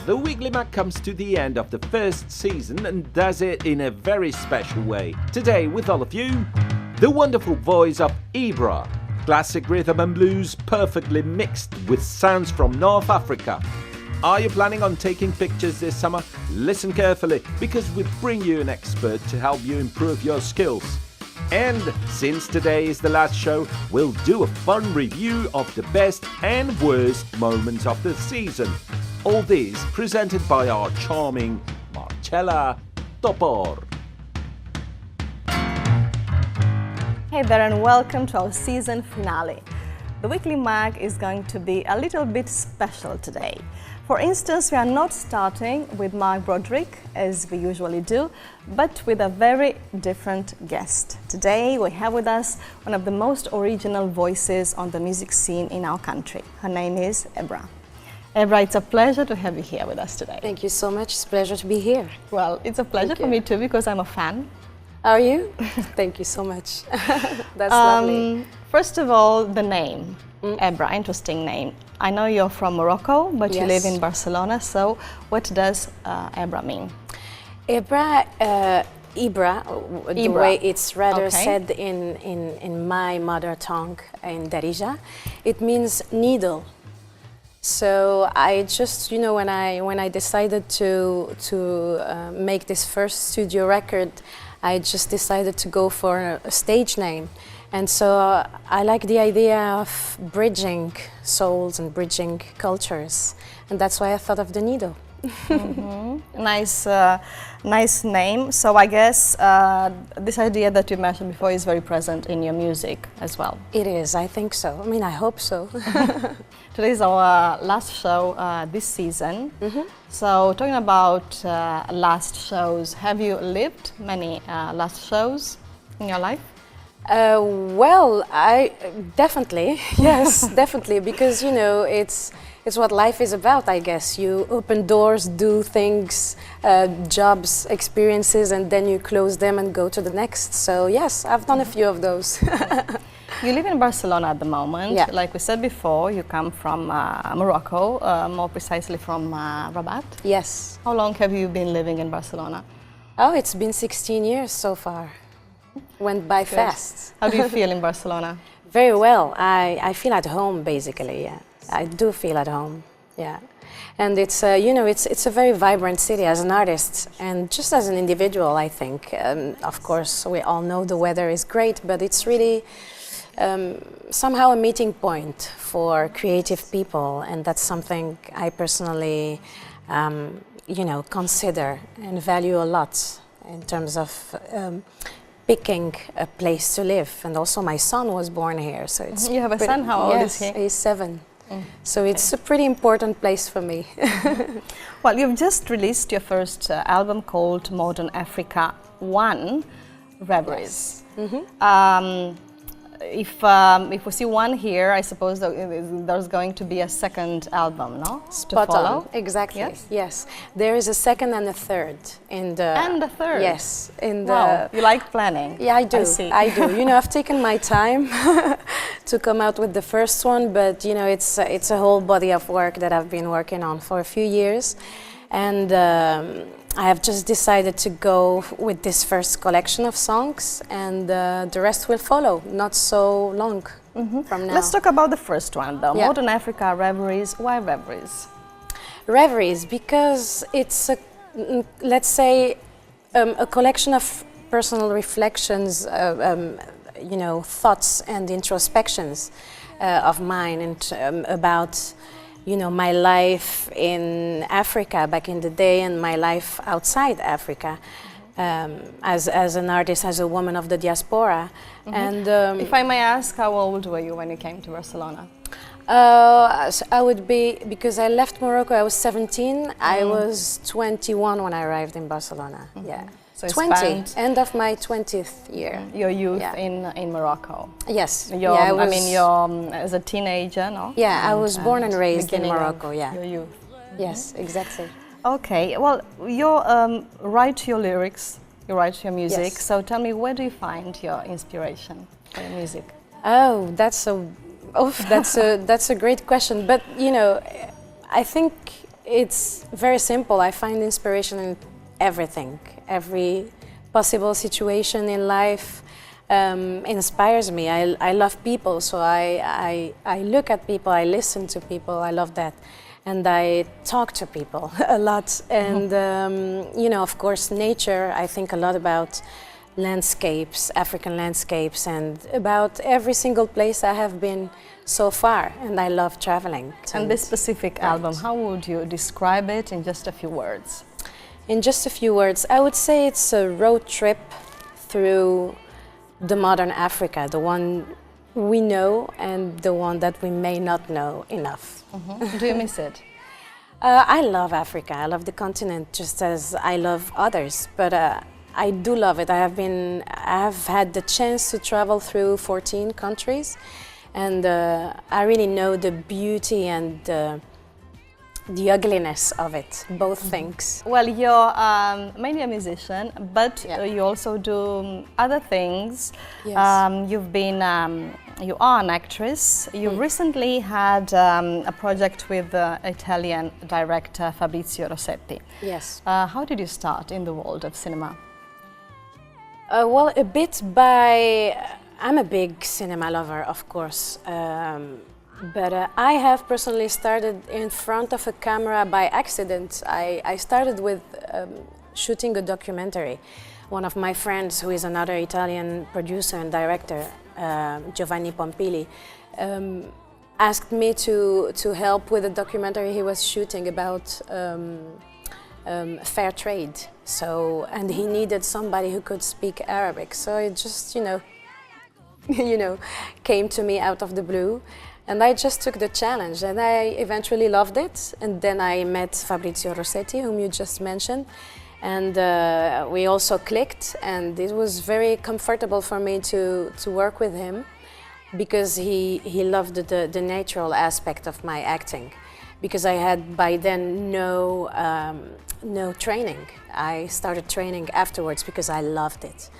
The Weekly Mag comes to the end of the first season and does it in a very special way. Today with all of you, the wonderful voice of Abra, classic rhythm and blues perfectly mixed with sounds from North Africa. Are you planning on taking pictures this summer? Listen carefully because we bring you an expert to help you improve your skills. And since today is the last show, we'll do a fun review of the best and worst moments of the season. All these presented by our charming Marcella Topor. Hey there and welcome to our season finale. The Weekly Mag is going to be a little bit special today. For instance, we are not starting with Mark Broderick as we usually do, but with a very different guest. Today we have with us one of the most original voices on the music scene in our country. Her name is Abra. Abra, it's a pleasure to have you here with us today. Thank you so much. It's a pleasure to be here. Well, it's a pleasure for me too because I'm a fan. Are you? Thank you so much. That's lovely. First of all, the name, Abra, interesting name. I know you're from Morocco, but you live in Barcelona, so what does Abra mean? Abra, Ibra, the way it's rather said in my mother tongue, in Darija, it means needle. So I just, you know, when I decided to make this first studio record, I just decided to go for a stage name. And so I like the idea of bridging souls and bridging cultures. And that's why I thought of the needle. Nice name. So I guess this idea that you mentioned before is very present in your music as well. It is, I think so. I mean, I hope so. Today is our last show this season. So talking about last shows, have you lived many last shows in your life? Well, I definitely, yes, definitely, because you know it's what life is about, I guess. You open doors, do things, jobs, experiences, and then you close them and go to the next. So yes, I've done a few of those. You live in Barcelona at the moment. Yeah. Like we said before, you come from Morocco, more precisely from Rabat. Yes. How long have you been living in Barcelona? Oh, it's been 16 years so far. Went by fast. How do you feel in Barcelona? Very well. I feel at home, basically, yeah. I do feel at home, yeah. And it's, you know, it's a very vibrant city as an artist and just as an individual, I think. Of course, we all know the weather is great, but it's really somehow a meeting point for creative people, and that's something I personally, you know, consider and value a lot in terms of picking a place to live. And also my son was born here, so it's... You have a son? How old is he? He's 7. So it's a pretty important place for me. Well, you've just released your first album called Modern Africa 1, Reveries. Yes. If we see one here, I suppose there's going to be a second album, no? Spot to follow? on. Exactly. Yes? Yes. There is a second and a third in the... And a third? Yes. In the... Wow, you like planning. Yeah, I do. I see. I do. You know, I've taken my time to come out with the first one, but you know, it's a whole body of work that I've been working on for a few years, and I have just decided to go with this first collection of songs, and the rest will follow, not so long from now. Let's talk about the first one, though. Yeah. Modern Africa, Reveries. Why Reveries? Reveries, because it's a, let's say, a collection of personal reflections, you know, thoughts and introspections of mine, and about, you know, my life in Africa back in the day and my life outside Africa, as an artist, as a woman of the diaspora. And if I may ask, how old were you when you came to Barcelona? I would be, because I left Morocco, I was 17. I was 21 when I arrived in Barcelona. Yeah. So 20, end of my 20th year. Your youth in Morocco. Yes. I mean, you're as a teenager, no? Yeah, I was born and raised in Morocco, yeah. Your youth. Yes, exactly. Okay, well, you write your lyrics, you write your music, Yes. so tell me, where do you find your inspiration for your music? Oh, that's a great question. But, you know, I think it's very simple. I find inspiration in everything. Every possible situation in life inspires me. I love people, so I look at people, I listen to people, I love that. And I talk to people a lot. And, you know, of course, nature, I think a lot about landscapes, African landscapes, and about every single place I have been so far. And I love traveling. And this specific album, how would you describe it in just a few words? In just a few words, I would say it's a road trip through the modern Africa, the one we know and the one that we may not know enough. Do you miss it? I love Africa. I love the continent just as I love others, but I do love it. I have had the chance to travel through 14 countries, and I really know the beauty and the ugliness of it, both things. Well, you're mainly a musician, but you also do other things. Yes. You are an actress. You recently had a project with Italian director Fabrizio Rossetti. Yes. How did you start in the world of cinema? Well, a bit by... I'm a big cinema lover, of course. But I have personally started in front of a camera by accident. I started with shooting a documentary. One of my friends, who is another Italian producer and director, Giovanni Pompili, asked me to help with a documentary he was shooting about fair trade. So, and he needed somebody who could speak Arabic. So it just, you know, came to me out of the blue. And I just took the challenge, and I eventually loved it. And then I met Fabrizio Rossetti, whom you just mentioned, and we also clicked. And it was very comfortable for me to work with him, because he loved the natural aspect of my acting. Because I had by then no training. I started training afterwards because I loved it.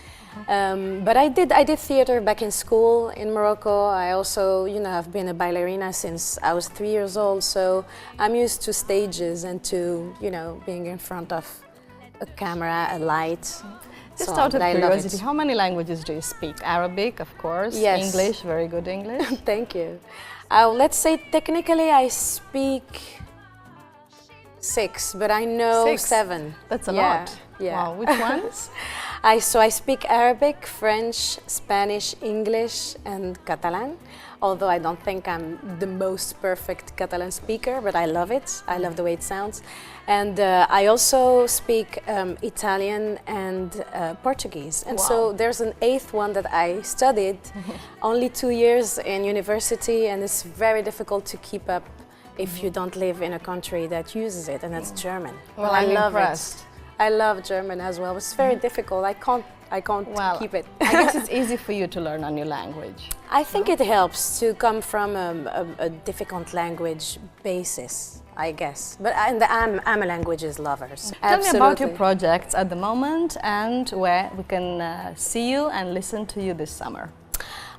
But I did theater back in school in Morocco. I also, you know, have been a ballerina since I was 3 years old. So I'm used to stages and to, you know, being in front of a camera, a light. Just out of curiosity, how many languages do you speak? Arabic, of course. Yes. English, very good English. Thank you. Let's say technically I speak 6, but I know 7. That's a lot. Yeah. Wow, which ones? So I speak Arabic, French, Spanish, English, and Catalan. Although I don't think I'm the most perfect Catalan speaker, but I love it. I love the way it sounds. And I also speak Italian and Portuguese. And so there's an 8th one that I studied, only 2 years in university, and it's very difficult to keep up if you don't live in a country that uses it, and that's German. Well, I love it. I love German as well. It's very difficult. I can't keep it. I guess it's easy for you to learn a new language. I think it helps to come from a difficult language basis, I guess. But I'm a languages lover. So Tell me about your projects at the moment and where we can see you and listen to you this summer.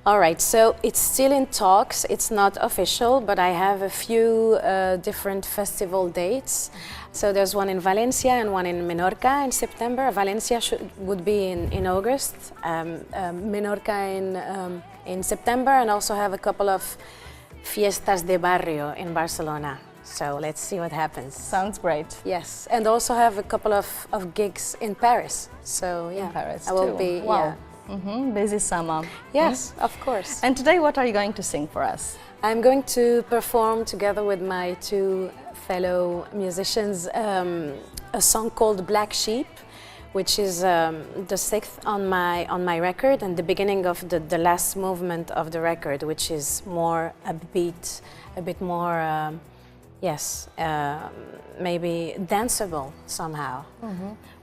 All right, so it's still in talks. It's not official, but I have a few different festival dates. So there's one in Valencia and one in Menorca in September. Valencia would be in August, Menorca in September, and also have a couple of fiestas de barrio in Barcelona. So let's see what happens. Sounds great. Yes, and also have a couple of gigs in Paris. So yeah, in Paris I will be. Wow. Yeah. Busy summer. Yes, of course. And today, what are you going to sing for us? I'm going to perform together with my 2 fellow musicians a song called Black Sheep, which is the 6th on my record and the beginning of the last movement of the record, which is more upbeat, a bit more, maybe danceable somehow.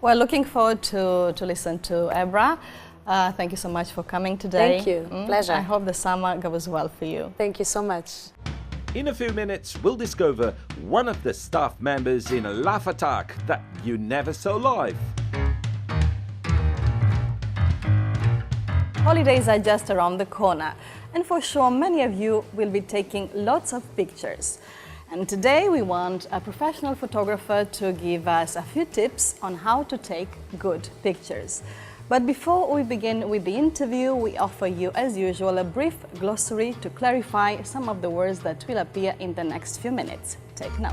Well, looking forward to listen to Abra. Thank you so much for coming today. Thank you. Pleasure. I hope the summer goes well for you. Thank you so much. In a few minutes, we'll discover one of the staff members in a laugh attack that you never saw live. Holidays are just around the corner, and for sure many of you will be taking lots of pictures. And today we want a professional photographer to give us a few tips on how to take good pictures. But before we begin with the interview, we offer you, as usual, a brief glossary to clarify some of the words that will appear in the next few minutes. Take note.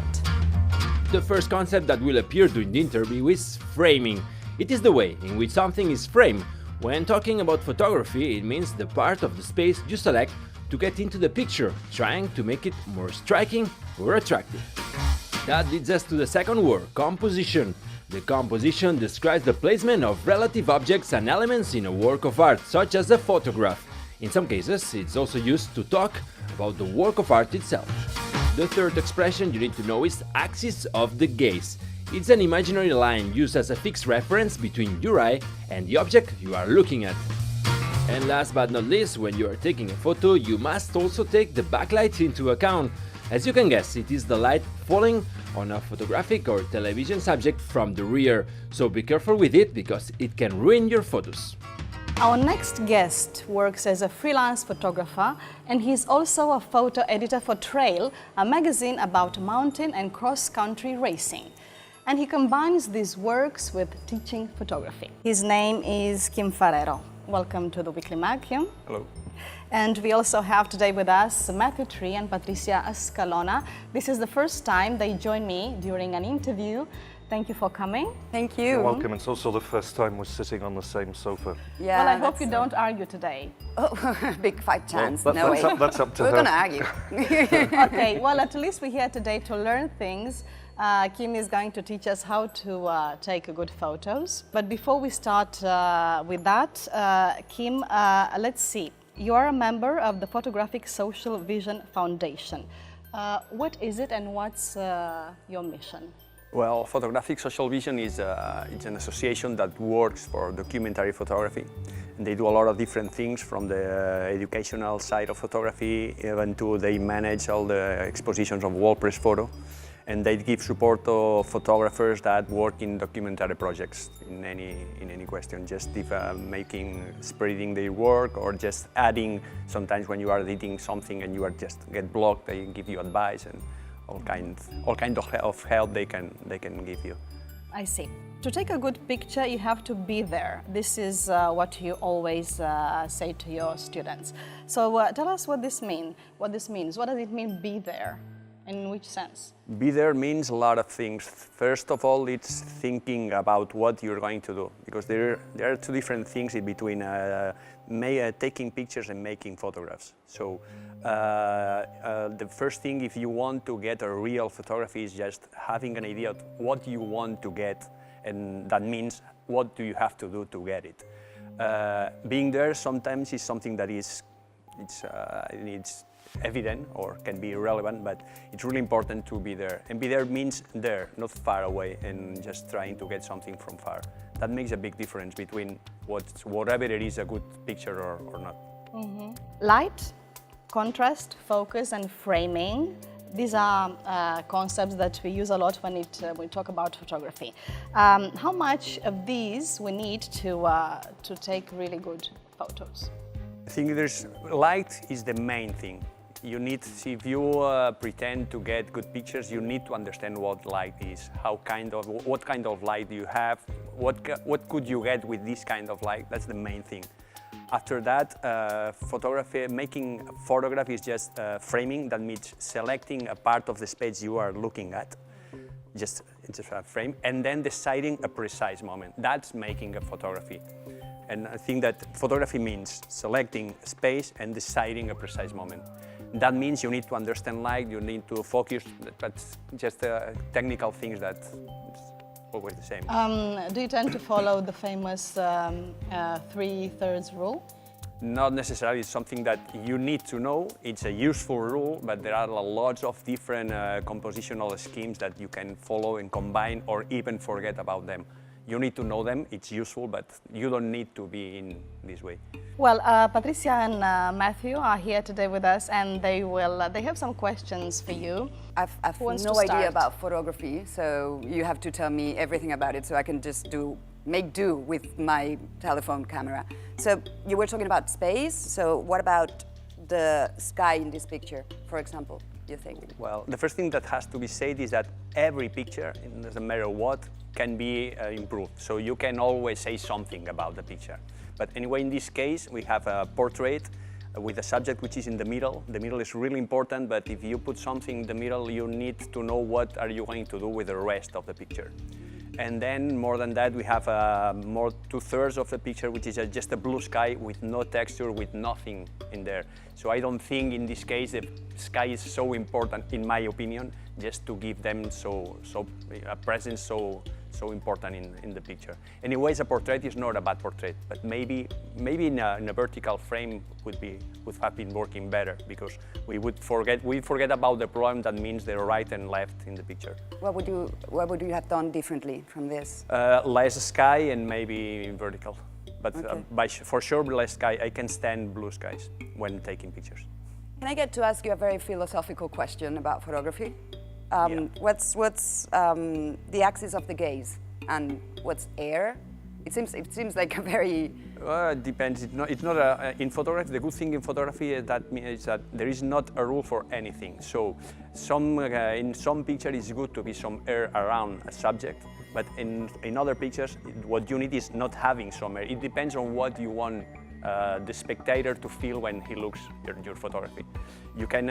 The first concept that will appear during the interview is framing. It is the way in which something is framed. When talking about photography, it means the part of the space you select to get into the picture, trying to make it more striking or attractive. That leads us to the second word, composition. The composition describes the placement of relative objects and elements in a work of art, such as a photograph. In some cases, it's also used to talk about the work of art itself. The third expression you need to know is axis of the gaze. It's an imaginary line used as a fixed reference between your eye and the object you are looking at. And last but not least, when you are taking a photo, you must also take the backlight into account. As you can guess, it is the light falling on a photographic or television subject from the rear, so be careful with it because it can ruin your photos. Our next guest works as a freelance photographer, and he's also a photo editor for Trail, a magazine about mountain and cross-country racing. And he combines these works with teaching photography. His name is Kim Farero. Welcome to the Weekly Mag, Kim. Hello. And we also have today with us Matthew Tree and Patricia Escalona. This is the first time they join me during an interview. Thank you for coming. Thank you. You're welcome. It's also the first time we're sitting on the same sofa. Yeah, Well, I hope you don't argue today. Oh, big fight chance. Well, no way. that's up to We're her. going to argue. Okay, well, at least we're here today to learn things. Kim is going to teach us how to take good photos. But before we start with that, Kim, let's see. You are a member of the Photographic Social Vision Foundation. What is it and what's your mission? Well, Photographic Social Vision is it's an association that works for documentary photography. And they do a lot of different things, from the educational side of photography even to they manage all the expositions of wall press photo. And they give support to photographers that work in documentary projects in any question, just if spreading their work or just adding. Sometimes when you are editing something and you are just get blocked, they give you advice and all kind of help they can give you. I see. To take a good picture, you have to be there. This is what you always say to your students. So tell us what this means. What does it mean, be there? In which sense? Be there means a lot of things. First of all, it's thinking about what you're going to do, because there are two different things in between taking pictures and making photographs. So the first thing, if you want to get a real photography, is just having an idea of what you want to get, and that means what do you have to do to get it. Being there sometimes is something that it's evident or can be irrelevant, but it's really important to be there. And be there means there, not far away and just trying to get something from far. That makes a big difference between whatever it is, a good picture or not. Mm-hmm. Light, contrast, focus and framing. These are concepts that we use a lot when we talk about photography. How much of these we need to take really good photos? I think light is the main thing. You need, if you pretend to get good pictures, you need to understand what light is, what kind of light do you have, what could you get with this kind of light. That's the main thing. After that, making a photograph is just framing. That means selecting a part of the space you are looking at, just a frame, and then deciding a precise moment. That's making a photography. And I think that photography means selecting space and deciding a precise moment. That means you need to understand light, you need to focus, that's just technical things that it's always the same. Do you tend to follow the famous 3/3 rule? Not necessarily. It's something that you need to know. It's a useful rule, but there are lots of different compositional schemes that you can follow and combine or even forget about them. You need to know them, it's useful, but you don't need to be in this way. Well, Patricia and Matthew are here today with us, and they have some questions for you. I've no idea about photography, so you have to tell me everything about it so I can just make do with my telephone camera. So you were talking about space, so what about the sky in this picture, for example? you think? Well, the first thing that has to be said is that every picture, it doesn't matter what, can be improved. So you can always say something about the picture. But anyway, in this case, we have a portrait with a subject which is in the middle. The middle is really important, but if you put something in the middle, you need to know what are you going to do with the rest of the picture. And then, more than that, we have more 2/3 of the picture, which is just a blue sky with no texture, with nothing in there. So I don't think in this case the sky is so important, in my opinion, just to give them a presence so important in the picture. Anyways, a portrait is not a bad portrait, but maybe in a vertical frame would have been working better, because we forget about the problem that means the right and left in the picture. What would you have done differently from this? Less sky and maybe vertical, but Okay. for sure less sky. I can stand blue skies when taking pictures. Can I get to ask you a very philosophical question about photography? Yeah. What's the axis of the gaze, and what's air? It seems like a very... It depends. It's not in photography. The good thing in photography is that there is not a rule for anything. So in some pictures it's good to be some air around a subject, but in other pictures what you need is not having some air. It depends on what you want the spectator to feel when he looks at your photography. You can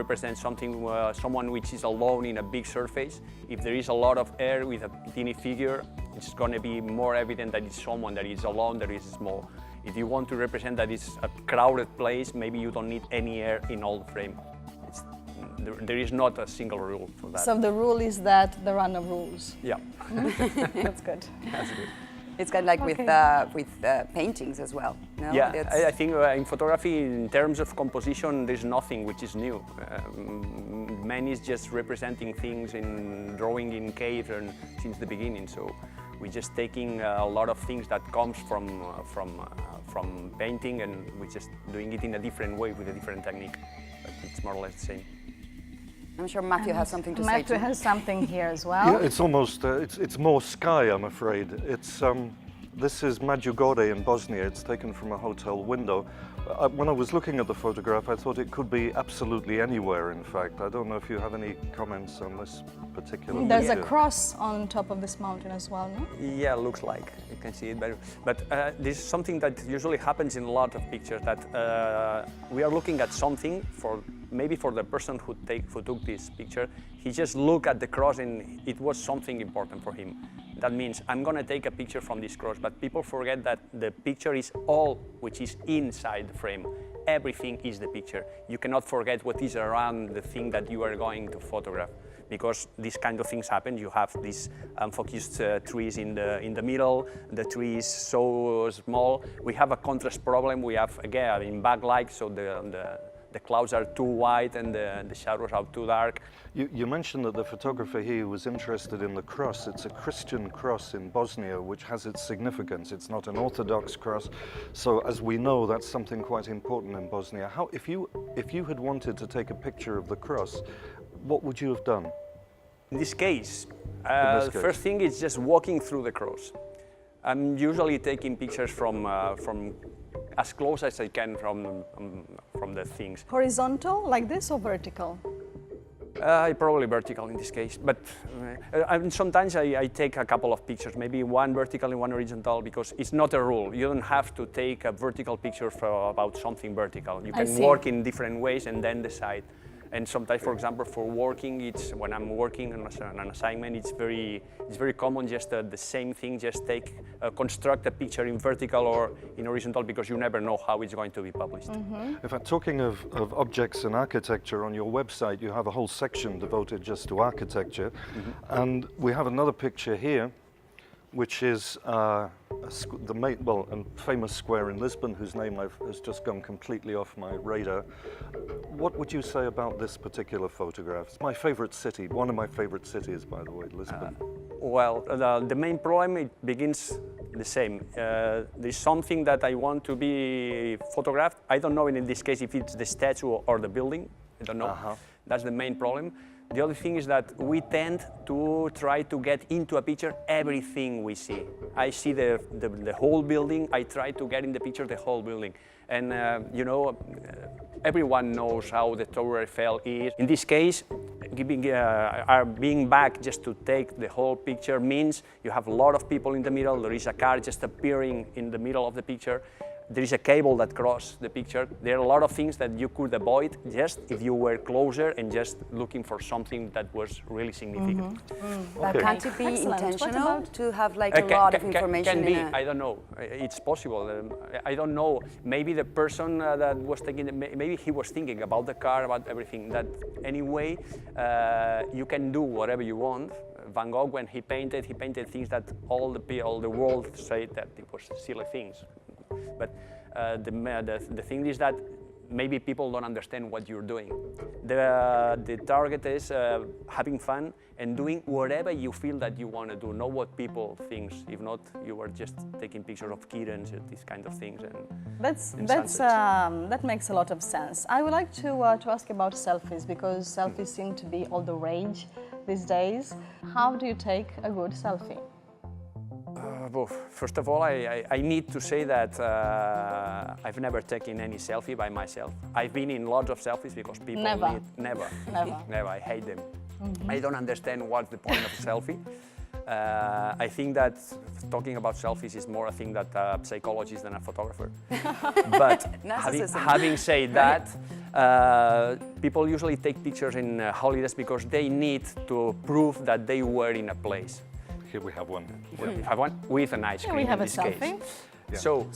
represent someone which is alone in a big surface. If there is a lot of air with a teeny figure, it's going to be more evident that it's someone that is alone, that is small. If you want to represent that it's a crowded place, maybe you don't need any air in all the frame. There is not a single rule for that. So the rule is that there are no rules. Yeah. That's good. That's good. It's kind of like with paintings as well. No? Yeah, I think in photography, in terms of composition, there's nothing which is new. Man is just representing things in drawing in caves and since the beginning. So we're just taking a lot of things that comes from painting, and we're just doing it in a different way with a different technique. But it's more or less the same. I'm sure Matthew has something to say Matthew too. has something here as well. Yeah, it's almost, it's more sky, I'm afraid. This is Medjugorje in Bosnia. It's taken from a hotel window. When I was looking at the photograph, I thought it could be absolutely anywhere, in fact. I don't know if you have any comments on this particular There's a picture. cross on top of this mountain as well, no? Yeah, looks like. You can see it better. But this is something that usually happens in a lot of pictures, that we are looking at something maybe for the person who took this picture. He just looked at the cross and it was something important for him. That means I'm going to take a picture from this cross, but people forget that the picture is all which is inside the frame. Everything is the picture. You cannot forget what is around the thing that you are going to photograph, because these kind of things happen. You have these unfocused trees in the middle. The tree is so small. We have a contrast problem. We have, again, in backlight, so the clouds are too white and the shadows are too dark. You mentioned that the photographer here was interested in the cross. It's a Christian cross in Bosnia, which has its significance. It's not an Orthodox cross. So as we know, that's something quite important in Bosnia. If you had wanted to take a picture of the cross, what would you have done? In this case, the first thing is just walking through the cross. I'm usually taking pictures from as close as I can from the things. Horizontal, like this, or vertical? Probably vertical in this case, but sometimes I take a couple of pictures, maybe one vertical and one horizontal, because it's not a rule. You don't have to take a vertical picture about something vertical. You can work in different ways and then decide. And sometimes, for example, for working, when I'm working on an assignment, it's very common just the same thing, just construct a picture in vertical or in horizontal, because you never know how it's going to be published. Mm-hmm. In fact, talking of objects and architecture, on your website you have a whole section devoted just to architecture. Mm-hmm. And we have another picture here, which is a famous square in Lisbon, whose name has just gone completely off my radar. What would you say about this particular photograph? It's my favorite city, one of my favorite cities, by the way, Lisbon. Well, the main problem, it begins the same. There's something that I want to be photographed. I don't know in this case if it's the statue or the building. I don't know. Uh-huh. That's the main problem. The other thing is that we tend to try to get into a picture everything we see. I see the whole building, I try to get in the picture the whole building. And you know, everyone knows how the Tower Eiffel is. In this case, being back just to take the whole picture means you have a lot of people in the middle, there is a car just appearing in the middle of the picture, there is a cable that crosses the picture. There are a lot of things that you could avoid just if you were closer and just looking for something that was really significant. But can't it be Excellent. intentional to have like a lot of information? Can be, in a... I don't know. It's possible. I don't know. Maybe the person that was taking, maybe he was thinking about the car, about everything. That anyway, you can do whatever you want. Van Gogh, when he painted things that all the world said that it was silly things. But the thing is that maybe people don't understand what you're doing. The target is having fun and doing whatever you feel that you want to do, not what people think. If not, you are just taking pictures of kittens and these kind of things. And That makes a lot of sense. I would like to ask about selfies, because selfies seem to be all the rage these days. How do you take a good selfie? Well, first of all, I need to say that I've never taken any selfie by myself. I've been in lots of selfies because people Never. Never. I hate them. Mm-hmm. I don't understand what's the point of a selfie. I think that talking about selfies is more a thing that a psychologist than a photographer. But having said that, people usually take pictures in holidays because they need to prove that they were in a place. Here we have one. We have one with an ice cream. We have in a this selfie. case. Yeah. So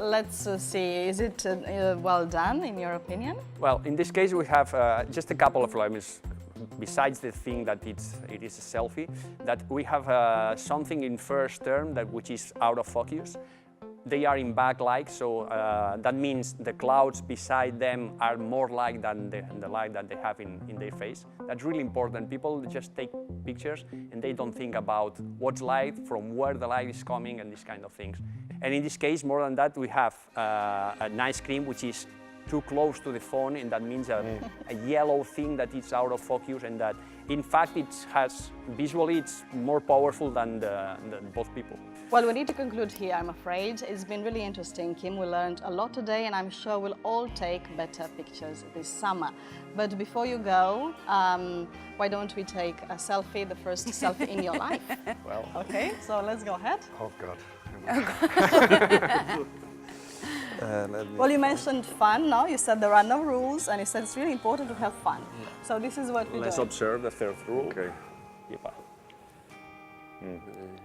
let's see. Is it well done in your opinion? well, in this case, we have just a couple of elements. Besides the thing that it is a selfie, that we have something in first term which is out of focus. They are in backlight, so that means the clouds beside them are more light than the light that they have in their face. That's really important. People just take pictures and they don't think about what's light, from where the light is coming, and these kind of things. And in this case, more than that, we have an ice cream which is too close to the phone, and that means a yellow thing that is out of focus, and that in fact visually it's more powerful than both people. Well, we need to conclude here, I'm afraid. It's been really interesting, Kim. We learned a lot today, and I'm sure we'll all take better pictures this summer. But before you go, why don't we take a selfie, the first selfie in your life? Well, Okay, so let's go ahead. Oh God. Well, you mentioned fun, no? You said there are no rules, and you said it's really important to have fun. So this is what we do. let's observe the third rule. Okay. Yepa.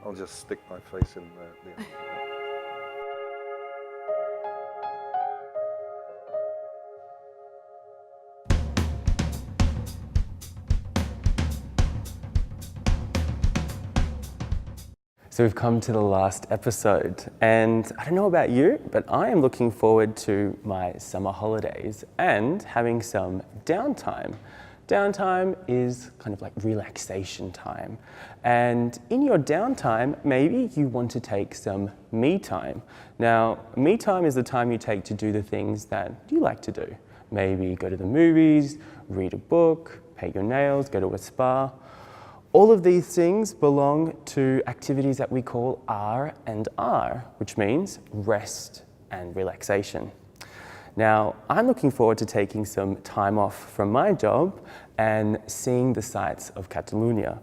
I'll just stick my face in there. So we've come to the last episode, and I don't know about you, but I am looking forward to my summer holidays and having some downtime. Downtime is kind of like relaxation time. And in your downtime, maybe you want to take some me time. Now, me time is the time you take to do the things that you like to do. Maybe go to the movies, read a book, paint your nails, go to a spa. All of these things belong to activities that we call R&R, which means rest and relaxation. Now, I'm looking forward to taking some time off from my job and seeing the sights of Catalonia.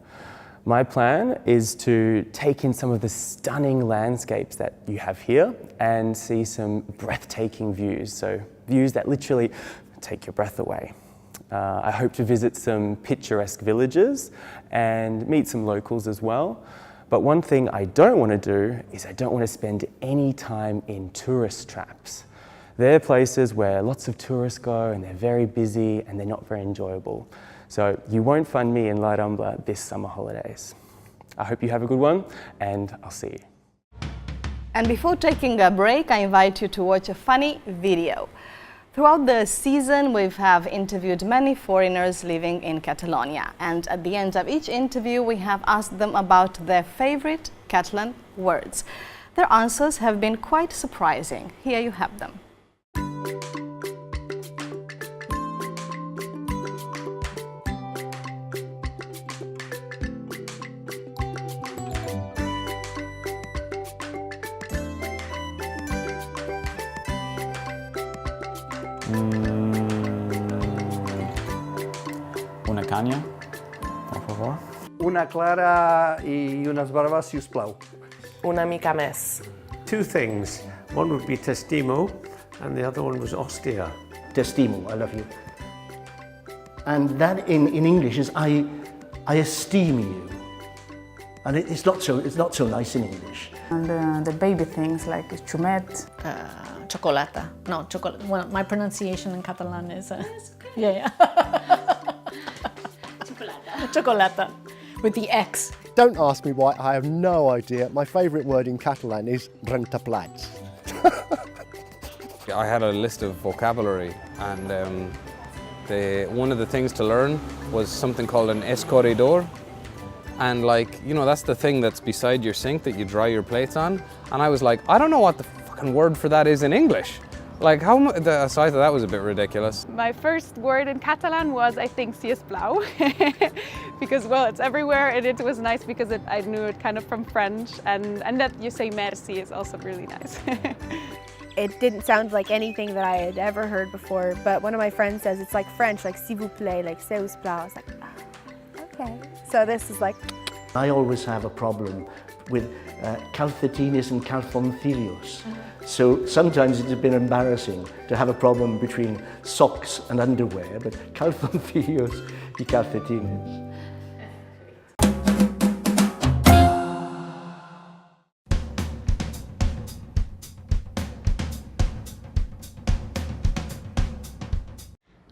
My plan is to take in some of the stunning landscapes that you have here and see some breathtaking views, so views that literally take your breath away. I hope to visit some picturesque villages and meet some locals as well. But one thing I don't want to do is I don't want to spend any time in tourist traps. They're places where lots of tourists go and they're very busy and they're not very enjoyable. So you won't find me in Xarxa this summer holidays. I hope you have a good one, and I'll see you. And before taking a break, I invite you to watch a funny video. Throughout the season, we have interviewed many foreigners living in Catalonia, and at the end of each interview, we have asked them about their favorite Catalan words. Their answers have been quite surprising. Here you have them. Una caña, por favor. Una clara y unes barbes, si us plau. Una mica més. Two things. One would be testimo, and the other one was ostia. Testimo, I love you. And that in English is I esteem you. And it's not so nice in English. And the baby things like chumet. Chocolata. No, chocolate. Well, my pronunciation in Catalan is yeah. Chocolata. Chocolata with the X. Don't ask me why, I have no idea. My favourite word in Catalan is rentaplats. I had a list of vocabulary, and one of the things to learn was something called an escorredor. And that's the thing that's beside your sink that you dry your plates on. And I was like, I don't know what the fucking word for that is in English. So I thought that was a bit ridiculous. My first word in Catalan was, I think, si us plau, because, well, it's everywhere, and it was nice because I knew it kind of from French, and that you say merci is also really nice. It didn't sound like anything that I had ever heard before, but one of my friends says it's like French, like s'il vous plaît, like c'est us plau. I was like, okay. So this is like... I always have a problem with calcetines and calzoncillos. So sometimes it's a bit embarrassing to have a problem between socks and underwear, but calzoncillos y calcetines.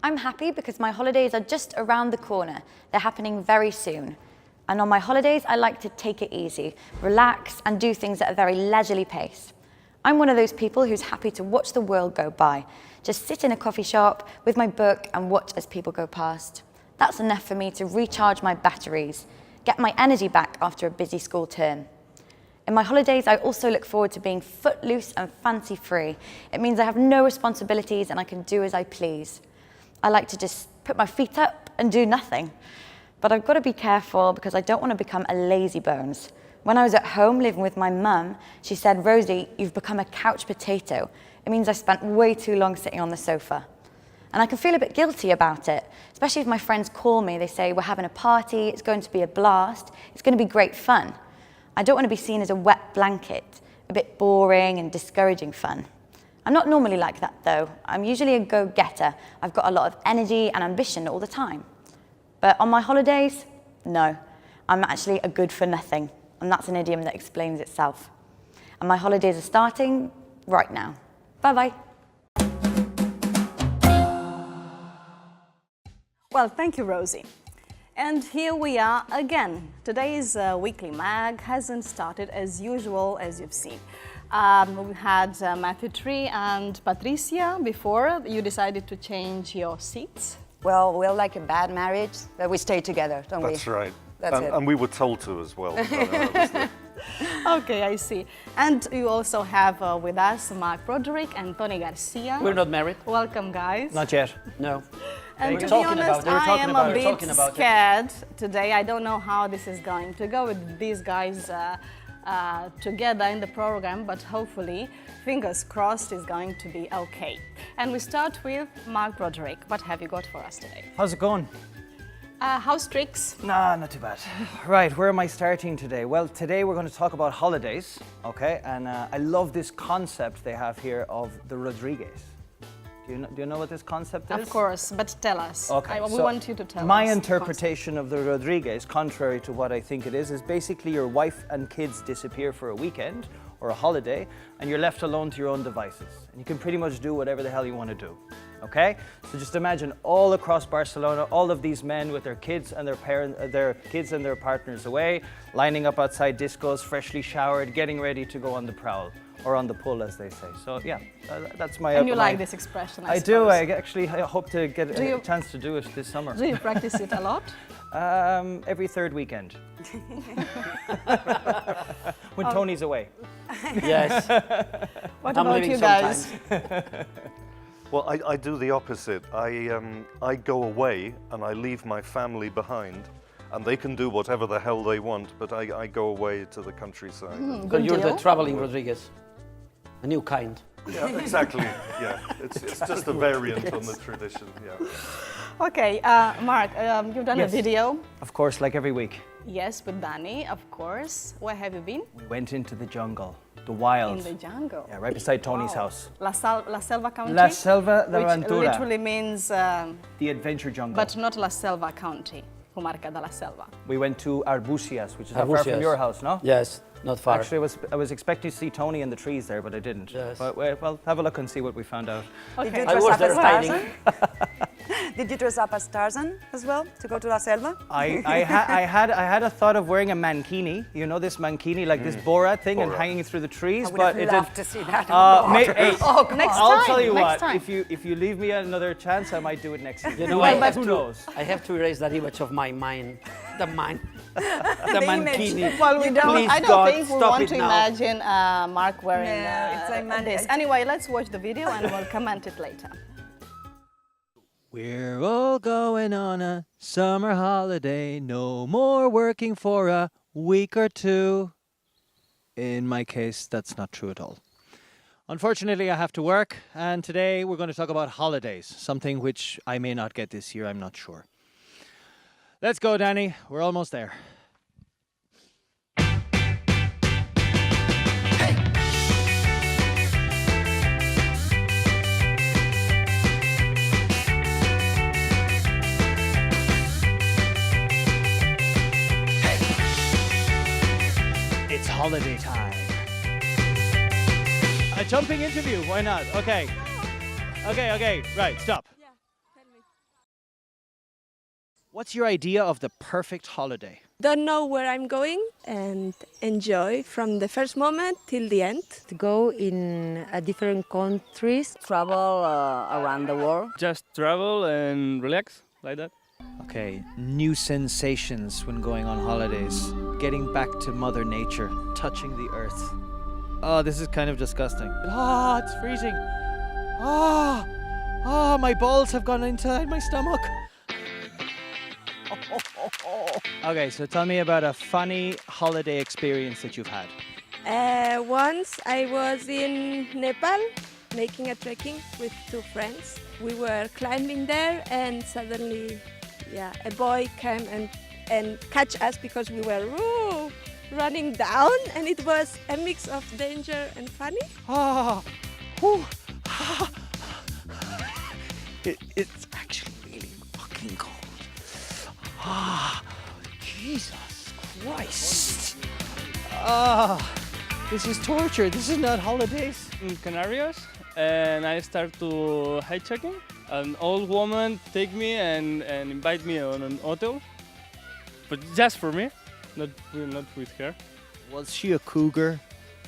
I'm happy because my holidays are just around the corner. They're happening very soon. And on my holidays, I like to take it easy, relax, and do things at a very leisurely pace. I'm one of those people who's happy to watch the world go by, just sit in a coffee shop with my book and watch as people go past. That's enough for me to recharge my batteries, get my energy back after a busy school term. In my holidays, I also look forward to being footloose and fancy-free. It means I have no responsibilities and I can do as I please. I like to just put my feet up and do nothing. But I've got to be careful because I don't want to become a lazy bones. When I was at home living with my mum, she said, Rosie, you've become a couch potato. It means I spent way too long sitting on the sofa. And I can feel a bit guilty about it, especially if my friends call me, they say, we're having a party, it's going to be a blast, it's going to be great fun. I don't want to be seen as a wet blanket, a bit boring and discouraging fun. I'm not normally like that though. I'm usually a go-getter. I've got a lot of energy and ambition all the time. But on my holidays, no. I'm actually a good for nothing. And that's an idiom that explains itself. And my holidays are starting right now. Bye-bye. Well, thank you, Rosie. And here we are again. Today's weekly mag hasn't started as usual, as you've seen. We had Matthew Tree and Patricia before. You decided to change your seats. Well, we're like a bad marriage, but we stay together, don't we? That's right. That's it. And we were told to as well. Okay, I see. And you also have with us Mark Broderick and Tony Garcia. We're not married. Welcome, guys. Not yet. No. And to be honest, I am a bit scared today. I don't know how this is going to go with these guys together in the program, but hopefully, fingers crossed, is going to be okay. And we start with Mark Broderick. What have you got for us today? How's it going? How's tricks? Nah, not too bad. Right, where am I starting today? Well, today we're going to talk about holidays, okay? And I love this concept they have here of the Rodriguez. Do you know what this concept is? Of course, but tell us. Okay, we want you to tell us. My interpretation of the Rodriguez, contrary to what I think it is basically your wife and kids disappear for a weekend or a holiday, and you're left alone to your own devices. And you can pretty much do whatever the hell you want to do. Okay? So just imagine all across Barcelona, all of these men with their kids and their kids and their partners away, lining up outside discos, freshly showered, getting ready to go on the prowl. Or on the pull, as they say. So yeah, that's my... And you like this expression, I do. I hope to get a chance to do it this summer. Do you practice it a lot? Every third weekend. When Tony's away. Yes. What about you guys? Well, I do the opposite. I go away and I leave my family behind. And they can do whatever the hell they want, but I go away to the countryside. So you're the traveling Rodriguez, a new kind. Yeah, exactly. Yeah, it's just a variant on the tradition. Yeah. Okay, Mark, you've done a video. Of course, like every week. Yes, with Danny, of course. Where have you been? We went into the jungle, the wild. In the jungle. Yeah, right beside Tony's house. La Selva County? La Selva de Which Aventura. literally means... the adventure jungle. But not La Selva County, Comarca de la Selva. We went to Arbusias, which is not far from your house, no? Yes, not far. Actually, I was expecting to see Tony in the trees there, but I didn't. Yes. But well, have a look and see what we found out. Okay. Did you dress up as Tarzan? Did you dress up as Tarzan as well to go to La Selva? I had a thought of wearing a mankini, you know, this mankini, like this Borat thing, and hanging it through the trees. I would but have it loved did, to see that. I'll tell you what. time. If you leave me another chance, I might do it next year. You know, who knows? I have to erase that image of my mind. The mind. The mankini. Well, Please, I don't God, think we stop want it to now. imagine Mark wearing this. it's Anyway, let's watch the video and we'll comment it later. We're all going on a summer holiday, no more working for a week or two. In my case, that's not true at all. Unfortunately, I have to work, and today we're going to talk about holidays, something which I may not get this year, I'm not sure. Let's go, Danny. We're almost there. It's holiday time. A jumping interview, why not? Okay. Okay, right, stop. What's your idea of the perfect holiday? Don't know where I'm going and enjoy from the first moment till the end. To go in different countries. Travel around the world. Just travel and relax, like that. Okay, new sensations when going on holidays. Getting back to Mother Nature, touching the earth. Oh, this is kind of disgusting. Oh, it's freezing. Oh, my balls have gone inside my stomach. Okay, so tell me about a funny holiday experience that you've had. Once I was in Nepal making a trekking with two friends. We were climbing there and suddenly a boy came and catch us because we were running down, and it was a mix of danger and funny. It's actually really fucking cold. Jesus Christ. This is torture. This is not holidays. In Canarias, and I start to hitchhiking. An old woman take me and invite me on an hotel, but just for me, not with her. Was she a cougar?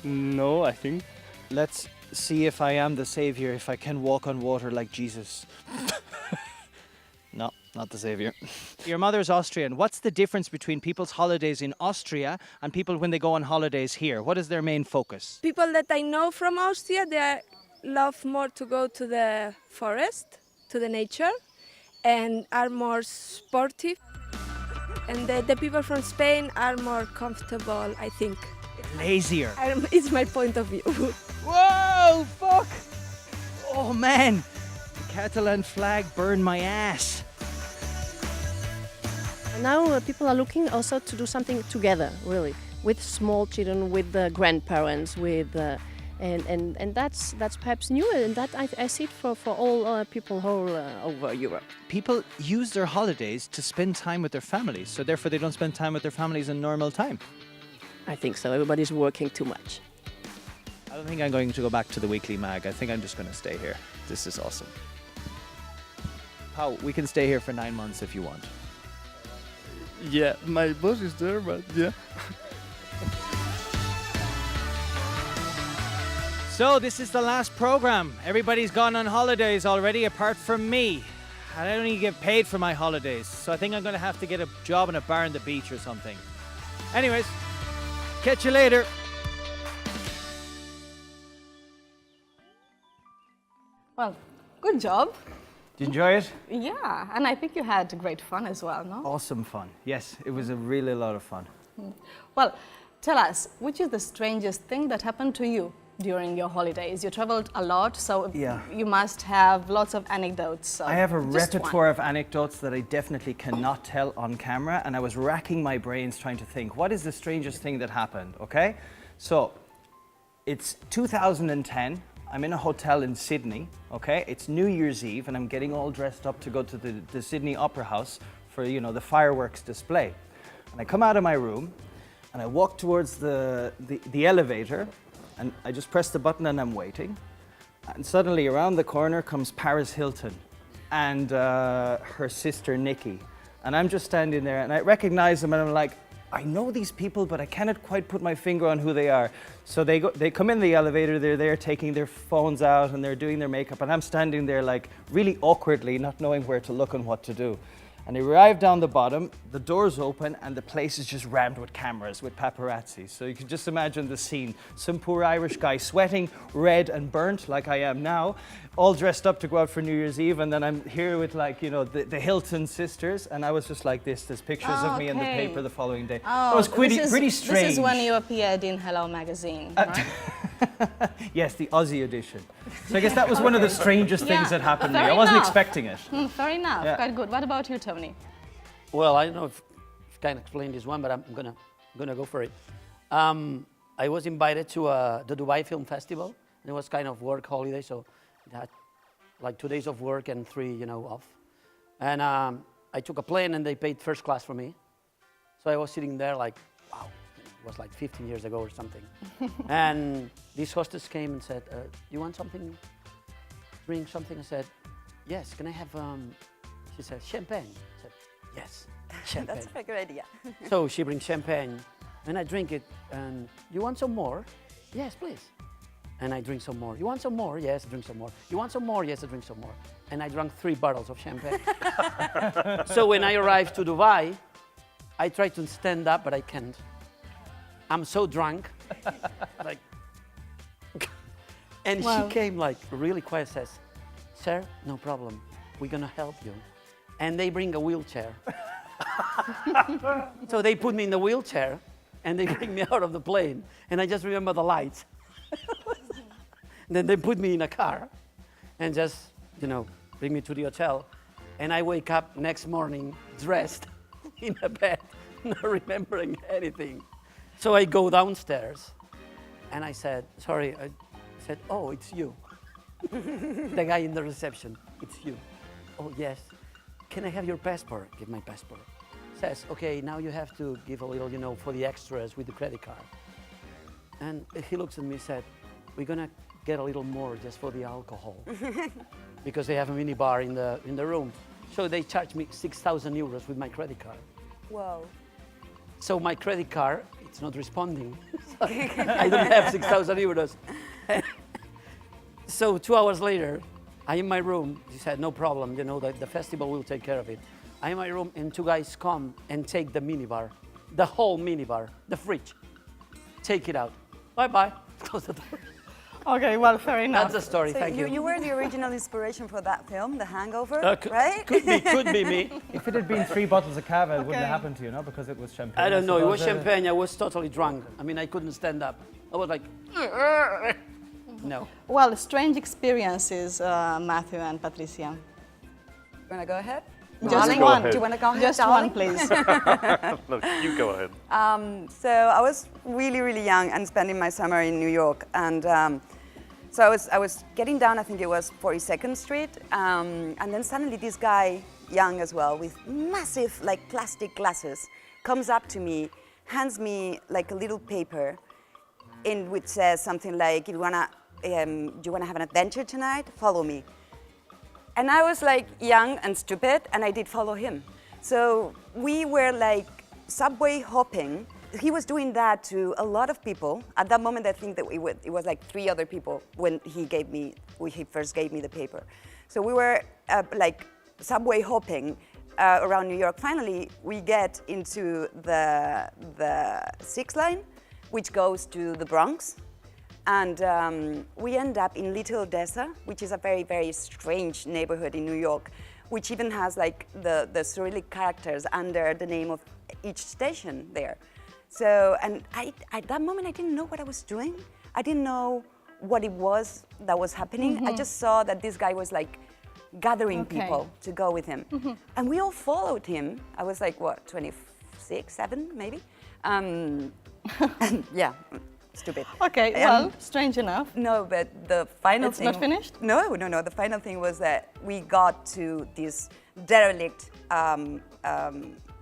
No, I think. Let's see if I am the savior, if I can walk on water like Jesus. No, not the savior. Your mother's Austrian. What's the difference between people's holidays in Austria and people when they go on holidays here? What is their main focus? People that I know from Austria, they love more to go to the forest, to the nature, and are more sportive. And the people from Spain are more comfortable, I think. Lazier. It's my point of view. Whoa, fuck! Oh man, the Catalan flag burned my ass. Now people are looking also to do something together, really, with small children, with the grandparents, with and that's perhaps new, and that I see it for all people all over Europe. People use their holidays to spend time with their families, so therefore they don't spend time with their families in normal time. I think so. Everybody's working too much. I don't think I'm going to go back to the weekly mag. I think I'm just going to stay here. This is awesome. How? We can stay here for 9 months if you want. Yeah, my boss is there, but yeah. So this is the last program. Everybody's gone on holidays already apart from me. And I don't even get paid for my holidays. So I think I'm going to have to get a job in a bar on the beach or something. Anyways, catch you later. Well, good job. Did you enjoy it? Yeah, and I think you had great fun as well, no? Awesome fun. Yes, it was a really lot of fun. Well, tell us, which is the strangest thing that happened to you during your holidays? You traveled a lot, so Yeah. you must have lots of anecdotes. So I have a just repertoire one. of anecdotes that I definitely cannot tell on camera, and I was racking my brains trying to think, what is the strangest thing that happened, okay? So, it's 2010, I'm in a hotel in Sydney, okay? It's New Year's Eve, and I'm getting all dressed up to go to the Sydney Opera House for, you know, the fireworks display. And I come out of my room, and I walk towards the elevator, and I just press the button and I'm waiting. And suddenly around the corner comes Paris Hilton and her sister Nikki. And I'm just standing there and I recognize them and I'm like, I know these people, but I cannot quite put my finger on who they are. So they come in the elevator, they're there taking their phones out and they're doing their makeup, and I'm standing there like really awkwardly, not knowing where to look and what to do. And they arrive down the bottom, the doors open, and the place is just rammed with cameras, with paparazzi. So you can just imagine the scene. Some poor Irish guy sweating, red and burnt, like I am now, all dressed up to go out for New Year's Eve, and then I'm here with, like, you know, the Hilton sisters, and I was just like this. There's pictures of me in the paper the following day. Oh, It was pretty strange. This is when you appeared in Hello Magazine, right? Yes, the Aussie edition. So I guess that was one of the strangest things that happened to me. Fair I wasn't enough. expecting it. Fair enough, Yeah. quite good. What about you, Tony? Well, I don't know if I can explain this one, but I'm gonna go for it. I was invited to the Dubai Film Festival, and it was kind of work holiday, so I had like 2 days of work and 3, you know, off. And I took a plane, and they paid first class for me. So I was sitting there like, wow, it was like 15 years ago or something. And this hostess came and said, "You want something? Drink something?" I said, "Yes. Can I have?" She said, "Champagne." I said, "Yes, champagne." That's a very good idea. So she brings champagne, and I drink it. And you want some more? Yes, please. And I drink some more. You want some more? Yes, I drink some more. You want some more? Yes, I drink some more. And I drank 3 bottles of champagne. So when I arrived to Dubai, I tried to stand up, but I can't. I'm so drunk, like. And Wow. she came like really quiet, says, "Sir, no problem. We're gonna help you." And they bring a wheelchair. So they put me in the wheelchair, and they bring me out of the plane. And I just remember the lights. Then they put me in a car, and just, you know, bring me to the hotel. And I wake up next morning dressed in a bed, not remembering anything. So I go downstairs, and I said, "Sorry." I said, "Oh, it's you." The guy in the reception, "It's you." "Oh, yes. Can I have your passport?" Give my passport. Says, "Okay, now you have to give a little, you know, for the extras with the credit card." And he looks at me and said, "We're gonna get a little more just for the alcohol." Because they have a mini bar in the room. So they charged me 6,000 euros with my credit card. Whoa. So my credit card, it's not responding. So I don't have 6,000 euros. So 2 hours later, I'm in my room. He said, "No problem, you know, the festival will take care of it." I'm in my room, and 2 guys come and take the minibar, the whole minibar, the fridge. Take it out. Bye-bye. Close the door. Okay, well, fair enough. That's the story. So Thank you. You were the original inspiration for that film, The Hangover, Could- right? Could be me. If it had been 3 bottles of cava, it wouldn't have happened to you, no? Because it was champagne. I don't know. It was suppose, champagne. I was totally drunk. I mean, I couldn't stand up. I was like, no. Well, strange experiences, Matthew and Patricia. You want to go ahead? Just Darling, one. do you want to go ahead, Just darling? one, please. No, you go ahead. So I was really, really young and spending my summer in New York. And so I was getting down, I think it was 42nd Street. And then suddenly this guy, young as well, with massive like plastic glasses, comes up to me, hands me like a little paper in which says something like, do you wanna have an adventure tonight? Follow me. And I was like young and stupid, and I did follow him. So we were like subway hopping. He was doing that to a lot of people. At that moment, I think that it was like 3 other people when he first gave me the paper. So we were like subway hopping around New York. Finally, we get into the 6th line, which goes to the Bronx. And we end up in Little Odessa, which is a very, very strange neighborhood in New York, which even has like the Cyrillic characters under the name of each station there. So, and at that moment, I didn't know what I was doing. I didn't know what it was that was happening. I just saw that this guy was like gathering people to go with him. And we all followed him. I was like, what, 26, 7 maybe? And yeah, stupid. Okay, well, strange enough. No, but the final thing... It's not finished? No. The final thing was that we got to this derelict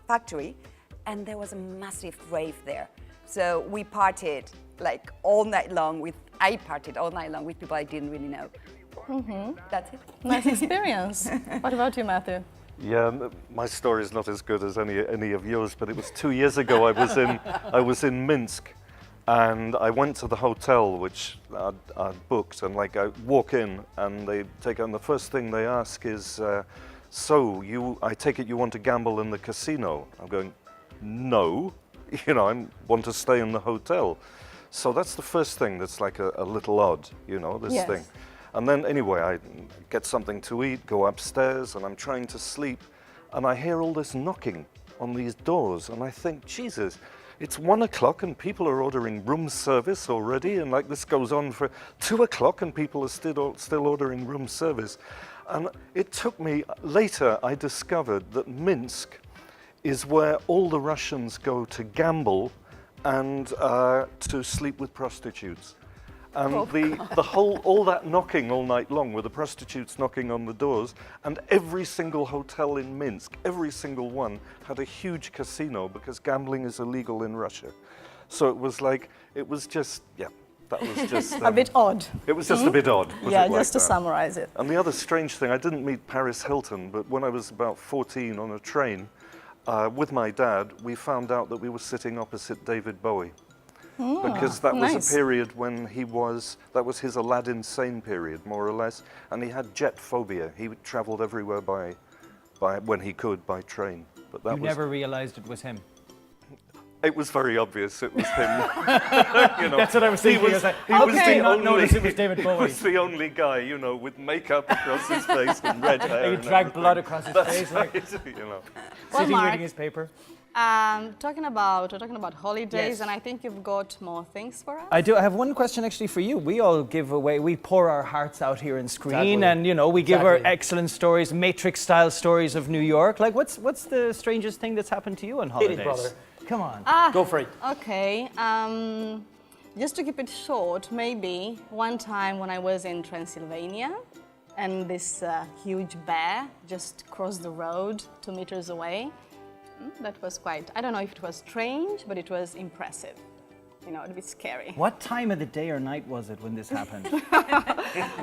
factory and there was a massive rave there. So we partied like all night long I partied all night long with people I didn't really know. That's it. Nice experience. What about you, Matthew? Yeah, my story is not as good as any of yours, but it was 2 years ago. I was in Minsk, and I went to the hotel which I'd booked, and like I walk in, and they take on the first thing they ask is, so I take it you want to gamble in the casino? I'm going, no, you know, I want to stay in the hotel. So that's the first thing that's like a little odd, you know, this thing. And then anyway, I get something to eat, go upstairs, and I'm trying to sleep, and I hear all this knocking on these doors, and I think, Jesus, it's 1 o'clock and people are ordering room service already, and like this goes on for 2 o'clock and people are still ordering room service. And it took me, later I discovered that Minsk is where all the Russians go to gamble and to sleep with prostitutes. And all that knocking all night long with the prostitutes knocking on the doors, and every single hotel in Minsk, every single one, had a huge casino because gambling is illegal in Russia. So it was just, that was just... a bit odd. It was just a bit odd. Yeah, just to summarize it. And the other strange thing, I didn't meet Paris Hilton, but when I was about 14 on a train with my dad, we found out that we were sitting opposite David Bowie. Because that was a period when that was his Aladdin Sane period, more or less, and he had jet phobia. He travelled everywhere when he could, by train. But that never realised it was him? It was very obvious it was him. You know, that's what I was thinking. He did not notice it was David Bowie. He was the only guy, you know, with makeup across his face and red hair. He dragged blood across his face, right, you know. Sitting reading his paper. Talking about holidays, and I think you've got more things for us. I do. I have one question actually for you. We all give away, we pour our hearts out here in screen, and you know, we give our excellent stories, Matrix-style stories of New York. Like, what's the strangest thing that's happened to you on holidays? Hit it, brother. Come on, go for it. Okay. Just to keep it short, maybe one time when I was in Transylvania, and this huge bear just crossed the road 2 meters away. That was quite, I don't know if it was strange, but it was impressive. You know, a bit scary. What time of the day or night was it when this happened?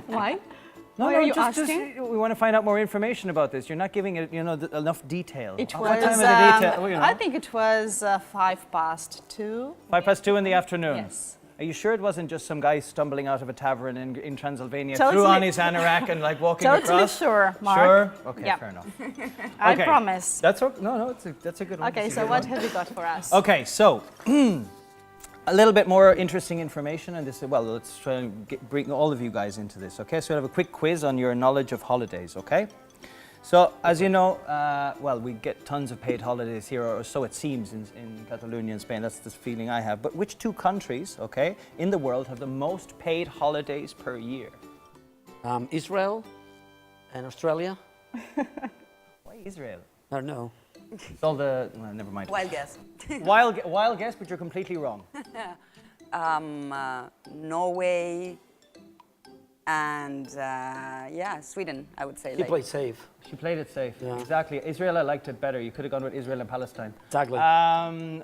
Why? No, Why are you asking? We want to find out more information about this. You're not giving it, you know, enough detail. It was, what time of the day? You know? I think it was 2:05. 2:05 in the afternoon? Yes. Are you sure it wasn't just some guy stumbling out of a tavern in Transylvania, Totally. threw on his anorak and like walking across? Totally sure, Mark. Sure? Okay, Yep. fair enough. I Okay. promise. That's okay. No, that's a good one. Okay, That's a so good what one. have you got for us? Okay, so a little bit more interesting information, and this. Well, let's try and bring all of you guys into this. Okay, so we have a quick quiz on your knowledge of holidays. Okay. So, as you know, well, we get tons of paid holidays here, or so it seems, in Catalonia, in Spain. That's the feeling I have. But which 2 countries, okay, in the world have the most paid holidays per year? Israel and Australia. Why Israel? I don't know. It's all the... Well, never mind. Wild guess. Wild guess, but you're completely wrong. Norway and Sweden, I would say. He played safe. She played it safe. Yeah. Exactly. Israel, I liked it better. You could have gone with Israel and Palestine. Exactly.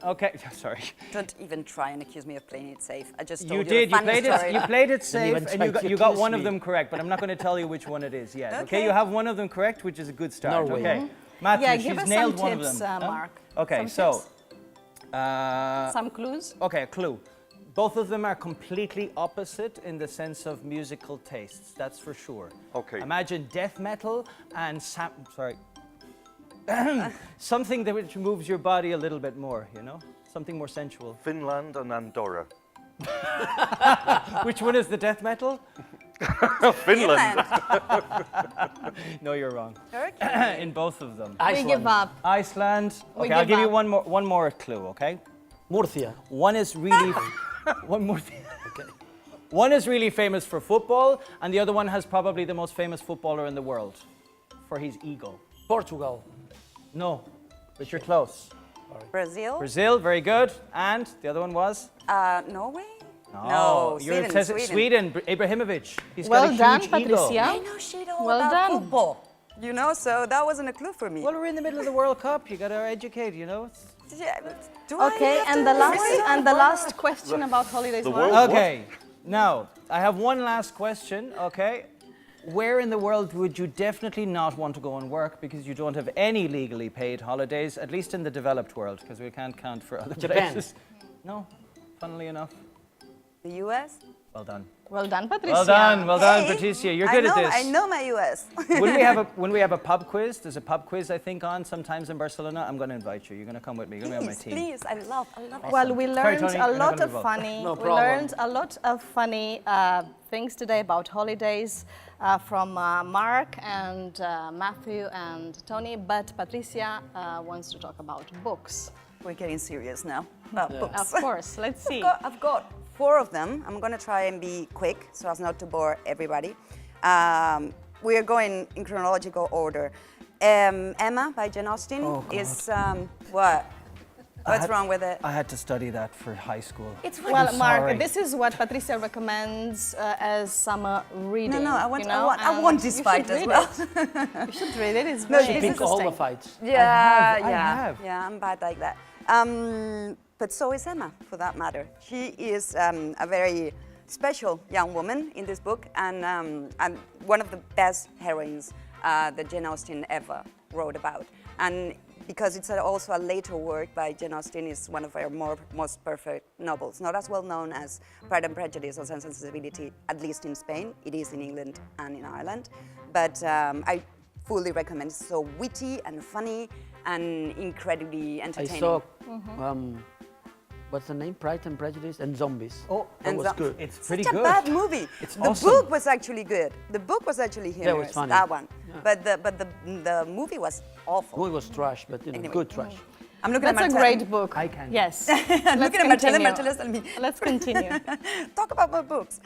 Okay. Sorry. Don't even try and accuse me of playing it safe. I just You told did. a funny story. You played it safe, even and tried you to got kiss one of me. them correct. But I'm not going to tell you which one it is yet. Okay. Okay. You have one of them correct, which is a good start. Norway. Okay. Matthew, Yeah, she's give us nailed some one tips, of them. Mark. Okay. Some So. Some clues? Okay, a clue. Both of them are completely opposite in the sense of musical tastes, that's for sure. Okay. Imagine death metal and something that which moves your body a little bit more, you know? Something more sensual. Finland and Andorra. Which one is the death metal? Finland. No, you're wrong. Turkey. In both of them. We give up. Iceland. We Okay, I'll give give you up. one more clue, okay? Murcia. One is really one more thing. Okay. One is really famous for football, and the other one has probably the most famous footballer in the world for his ego. Portugal. No, but you're close. Brazil? Brazil, very good. And the other one was? Norway? No, Sweden, Sweden. Ibrahimovic. He's Well got a done, huge Patricia. ego. I know shit all Well about done. football. You know, so that wasn't a clue for me. Well, we're in the middle of the World Cup. You got to educate, you know. Yeah, Okay, and the last question about holidays. Mark? Okay, now I have one last question. Okay, where in the world would you definitely not want to go and work because you don't have any legally paid holidays, at least in the developed world, because we can't count for other Japan. places. No, funnily enough. The US? Well done. Well done, Patricia. Well done, Hey, Patricia. You're good at this. I know my US. When we have a pub quiz, there's a pub quiz I think on sometimes in Barcelona. I'm going to invite you. You're going to come with me. You're going to be on my team. Please, I love it. Well, we learned Tony, a you're not lot gonna of be funny. No we problem. learned a lot of funny things today about holidays from Mark and Matthew and Tony. But Patricia wants to talk about books. We're getting serious now about books. Of course, let's see. I've got 4 of them. I'm going to try and be quick so as not to bore everybody. We are going in chronological order. Emma by Jane Austen is what? What's wrong with it? I had to study that for high school. It's Well, Mark, sorry. this is what Patricia recommends as summer reading. No, I want, you know, I want this you fight should as read well. it. You should read it. It's No, very she Pick all the interesting. fights. Yeah, I have. yeah, I'm bad like that. But so is Emma, for that matter. She is a very special young woman in this book, and one of the best heroines that Jane Austen ever wrote about. And because it's also a later work by Jane Austen, is one of her most perfect novels. Not as well known as Pride and Prejudice or Sense and Sensibility, at least in Spain. It is in England and in Ireland. But I fully recommend. It's so witty and funny and incredibly I entertaining. saw, what's the name? Pride and Prejudice and Zombies. Oh, that was good. It's pretty Such a good. bad movie. It's the awesome. book was actually good. The book was actually Yeah, it was humorous. funny. That one. Yeah. But the movie was awful. It was trash, but you know, Anyway. good trash. I'm looking That's at a Marcella. great book. I can. Yes. I'm looking at Marcella. Marcella's telling me. Let's continue. Talk about my books.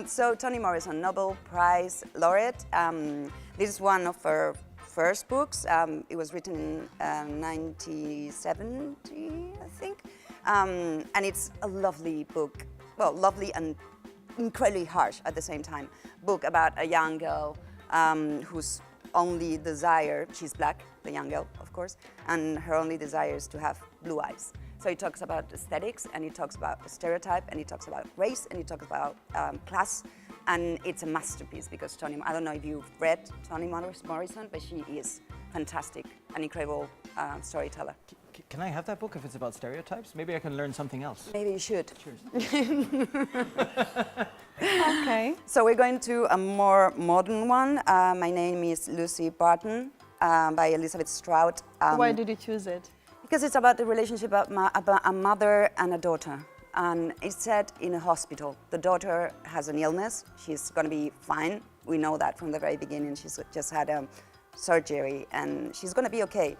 So Toni Morrison, Nobel Prize laureate. This is one of her first books. It was written in 1970, I think. And it's a lovely book. Well, lovely and incredibly harsh at the same time. Book about a young girl whose only desire, she's black, the young girl, of course, and her only desire is to have blue eyes. So he talks about aesthetics, and he talks about stereotype, and he talks about race, and he talks about class, and it's a masterpiece because I don't know if you've read Toni Morrison, but she is fantastic, an incredible storyteller. Can I have that book if it's about stereotypes? Maybe I can learn something else. Maybe you should. Cheers. Okay. So we're going to a more modern one. My name is Lucy Barton by Elizabeth Strout. Why did you choose it? Because it's about the relationship about a mother and a daughter. And it's set in a hospital. The daughter has an illness. She's going to be fine. We know that from the very beginning. She's just had a surgery and she's going to be okay.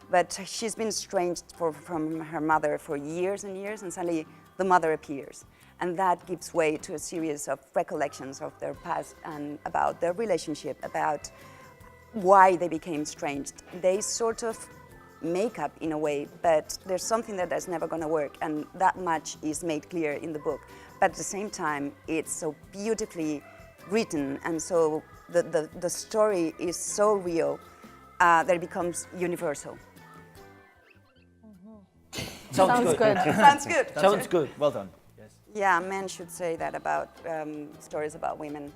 But she's been estranged from her mother for years and years, and suddenly the mother appears. And that gives way to a series of recollections of their past and about their relationship, about why they became estranged. They sort of make up in a way, but there's something that is never going to work, and that much is made clear in the book. But at the same time, it's so beautifully written, and so the story is so real that it becomes universal. Sounds good. Sounds good. Sounds good. Well done. Yes. Yeah, men should say that about stories about women.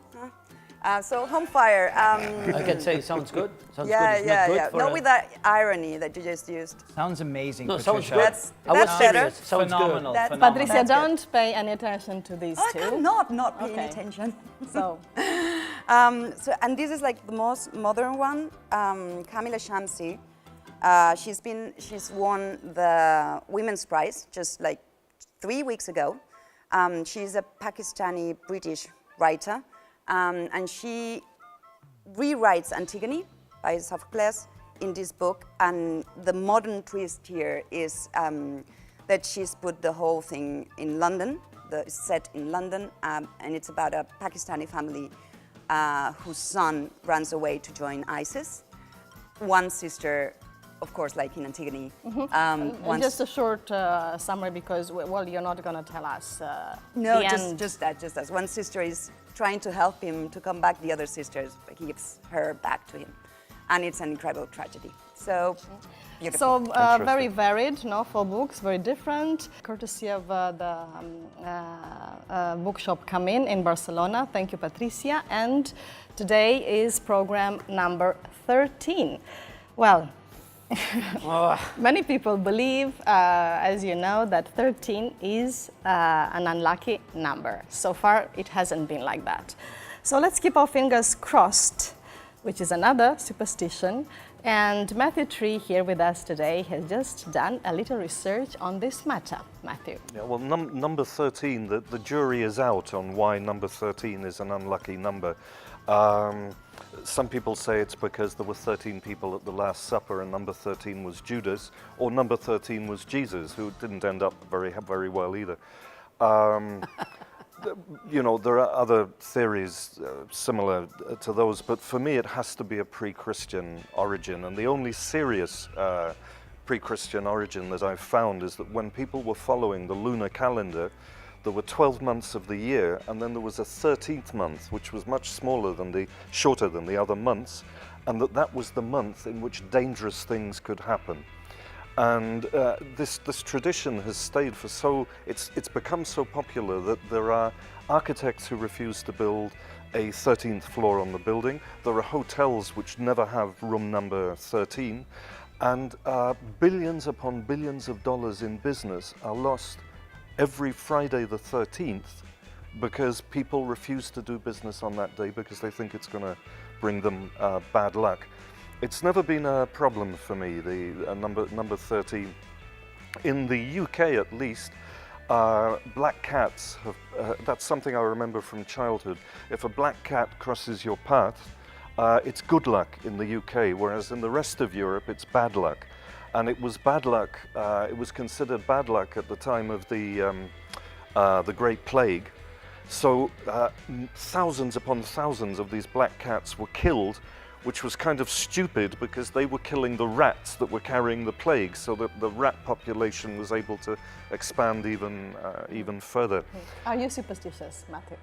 So Home Fire. I can say sounds good. Sounds yeah, good. It's yeah, not good yeah. for Not a- with that irony that you just used. Sounds amazing, No, Patricia. sounds good. That's I was better. serious. Sounds Phenomenal. good. That's phenomenal. Patricia, That's good. don't pay any attention to these two. I'm not paying Okay. attention. So, And this is like the most modern one. Kamila Shamsi. She's won the Women's Prize just like 3 weeks ago. She's a Pakistani British writer, and she rewrites Antigone by Sophocles in this book. And the modern twist here is that she's put the whole thing in London, It's set in London, and it's about a Pakistani family whose son runs away to join ISIS. One sister, of course, like in Antigone. Just a short summary, because well, you're not going to tell us. No, the just end. that. One sister is trying to help him to come back. The other sister gives her back to him, and it's an incredible tragedy. So. So very varied, no? 4 books, very different. Courtesy of the bookshop Come in Barcelona. Thank you, Patricia. And today is program number 13. Well, many people believe, as you know, that 13 is an unlucky number. So far, it hasn't been like that. So let's keep our fingers crossed, which is another superstition. And Matthew Tree, here with us today, has just done a little research on this matter. Matthew. Yeah, well, number 13, the jury is out on why number 13 is an unlucky number. Some people say it's because there were 13 people at the Last Supper and number 13 was Judas, or number 13 was Jesus, who didn't end up very well either. You know, there are other theories similar to those, but for me it has to be a pre-Christian origin, and the only serious pre-Christian origin that I've found is that when people were following the lunar calendar, there were 12 months of the year, and then there was a 13th month, which was much shorter than the other months, and that was the month in which dangerous things could happen. And this tradition has stayed for it's become so popular that there are architects who refuse to build a 13th floor on the building. There are hotels which never have room number 13, and billions upon billions of dollars in business are lost every Friday the 13th because people refuse to do business on that day because they think it's going to bring them bad luck. It's never been a problem for me, the number 13. In the UK, at least, black cats that's something I remember from childhood. If a black cat crosses your path, it's good luck in the UK, whereas in the rest of Europe, it's bad luck. And it was bad luck. It was considered bad luck at the time of the Great Plague. So thousands upon thousands of these black cats were killed, which was kind of stupid because they were killing the rats that were carrying the plague, so that the rat population was able to expand even further. Are you superstitious, Matthew?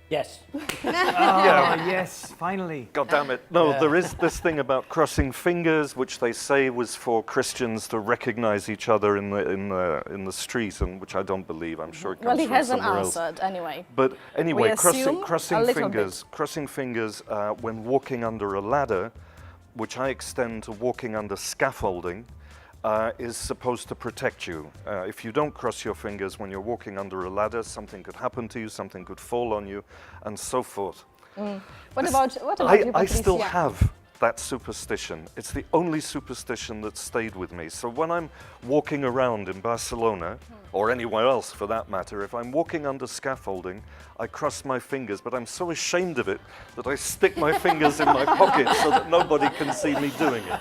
Yes. Yes, finally. God damn it. No, there is this thing about crossing fingers, which they say was for Christians to recognize each other in the street, and which I don't believe. I'm sure it comes he from hasn't somewhere answered else. anyway. But anyway, We assume crossing fingers when walking under a ladder, which I extend to walking under scaffolding, is supposed to protect you. If you don't cross your fingers when you're walking under a ladder, something could happen to you, something could fall on you, and so forth. What about you, Patricia? I still have that superstition. It's the only superstition that stayed with me. So when I'm walking around in Barcelona, or anywhere else for that matter, if I'm walking under scaffolding, I cross my fingers, but I'm so ashamed of it that I stick my fingers in my pocket so that nobody can see me doing it.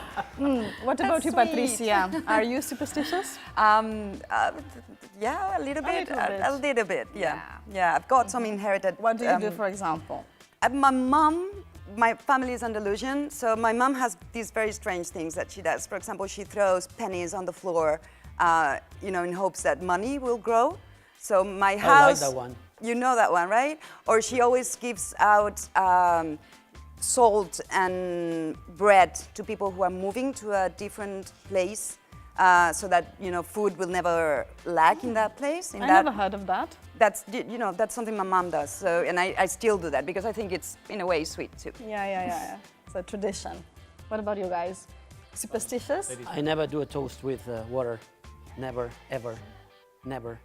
What about you, Patricia? Are you superstitious? Yeah, a little bit. A little bit, yeah. Yeah, I've got some inherited... What do you do, for example? My family is Andalusian, so my mom has these very strange things that she does. For example, she throws pennies on the floor, in hopes that money will grow. So my house... I like that one. You know that one, right? Or she always gives out salt and bread to people who are moving to a different place, so that food will never lack in that place. I never heard of that. That's something my mom does. So, and I still do that because I think it's in a way sweet too. Yeah. It's a tradition. What about you guys? Superstitious? I never do a toast with water. Never, ever, never.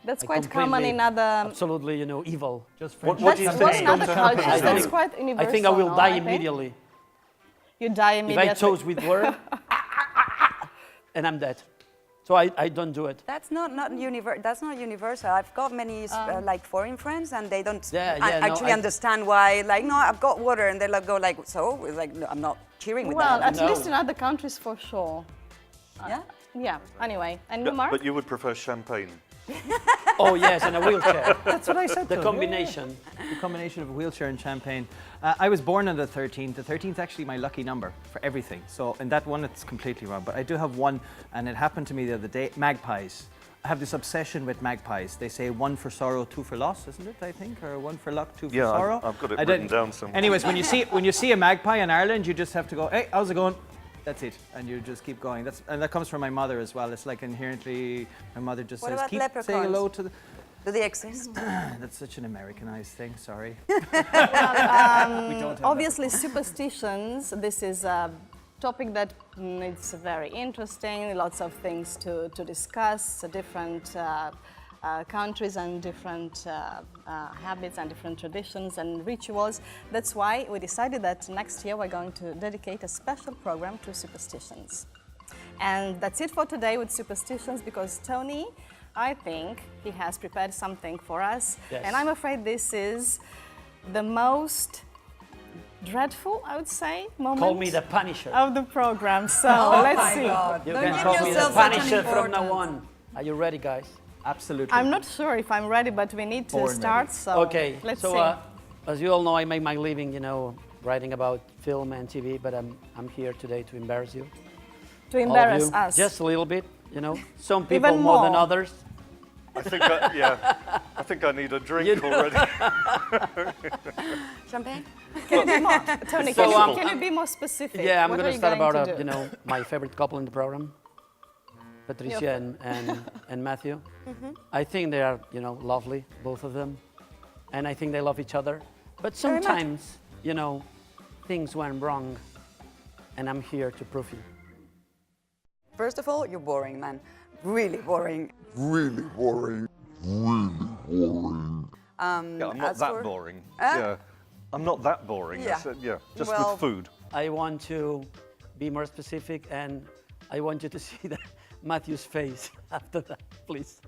That's quite common in other... Absolutely, evil. Just what do you think? In other cultures, that's quite universal. I think I will die immediately. You die immediately. If I toast with water, and I'm dead. So I don't do it. That's not universal. I've got many foreign friends, and they don't actually understand why. Like, no, I've got water, and they go like, so? It's like, no, I'm not cheering with that. Well, at least in other countries, for sure. Yeah. Yeah. Anyway, and you, Mark? But you would prefer champagne. Oh yes, and a wheelchair. That's what I said. The combination. The combination of a wheelchair and champagne. I was born on the 13th. The 13th is actually my lucky number for everything. So in that one, it's completely wrong. But I do have one, and it happened to me the other day. Magpies. I have this obsession with magpies. They say 1 for sorrow, 2 for loss, isn't it? I think, or 1 for luck, 2 for sorrow. I've got it written down somewhere. Anyways, when you see a magpie in Ireland, you just have to go, hey, how's it going? That's it, and you just keep going. And that comes from my mother as well. It's like inherently, my mother just What says, about keep leprechauns? saying hello to the. Do they exist? That's such an Americanized thing. Sorry. Obviously, superstitions. This is a topic that is very interesting. Lots of things to discuss. Different countries and different habits and different traditions and rituals. That's why we decided that next year we're going to dedicate a special program to superstitions. And that's it for today with superstitions, because Tony, I think he has prepared something for us. Yes. And I'm afraid this is the most dreadful, I would say, moment Call me the Punisher. of the program. So Oh let's my see. God. You Don't can give call me the yourself such an Punisher from now importance. on. Are you ready, guys? Absolutely. I'm not sure if I'm ready, but we need to Born start. ready. So Okay, let's so see. as you all know, I make my living, writing about film and TV, but I'm here today to embarrass you. To all of embarrass you. us. Just a little bit, Some people Even more than more. others. I think, I think I need a drink already. Champagne? Can you be more, Tony, So, can you be more specific? Yeah, I'm What going are to you start going about to do? my favorite couple in the program, Patricia and Matthew. I think they are, lovely, both of them, and I think they love each other. But Very much. sometimes, things went wrong, and I'm here to prove you. First of all, you're boring, man. Really boring. Really boring. Really boring. Yeah, I'm not as that for- boring. Huh? Yeah, I'm not that boring. Yeah. I said, just Well- with food. I want to be more specific, and I want you to see Matthew's face after that, please.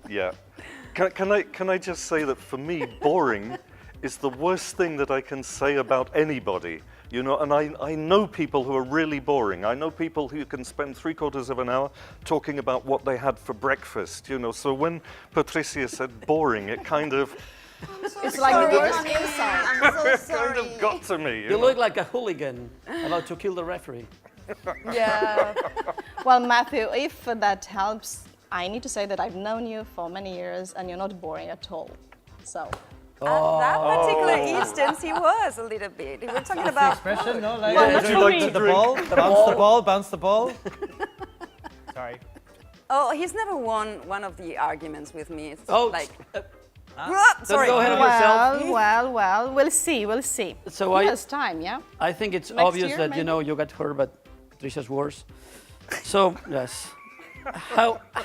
Yeah. Can I just say that for me, boring is the worst thing that I can say about anybody. And I know people who are really boring. I know people who can spend 3/4 of an hour talking about what they had for breakfast. So when Patricia said boring, it kind of It's like the worst insult. I'm so kind of got to me. You look like a hooligan about to kill the referee. Yeah. Well, Matthew, if that helps, I need to say that I've known you for many years and you're not boring at all. So. At that particular instance, he was a little bit. We were talking about Expression, food. no? Like, Well, Would you like to the drink? ball, bounce the ball. Sorry. Oh, he's never won one of the arguments with me. It's Oh, like, Sorry. Go ahead of yourself. Well, we'll see. So He has time, yeah? I think it's Next obvious year, that maybe? you got her, but Patricia's worse. So yes.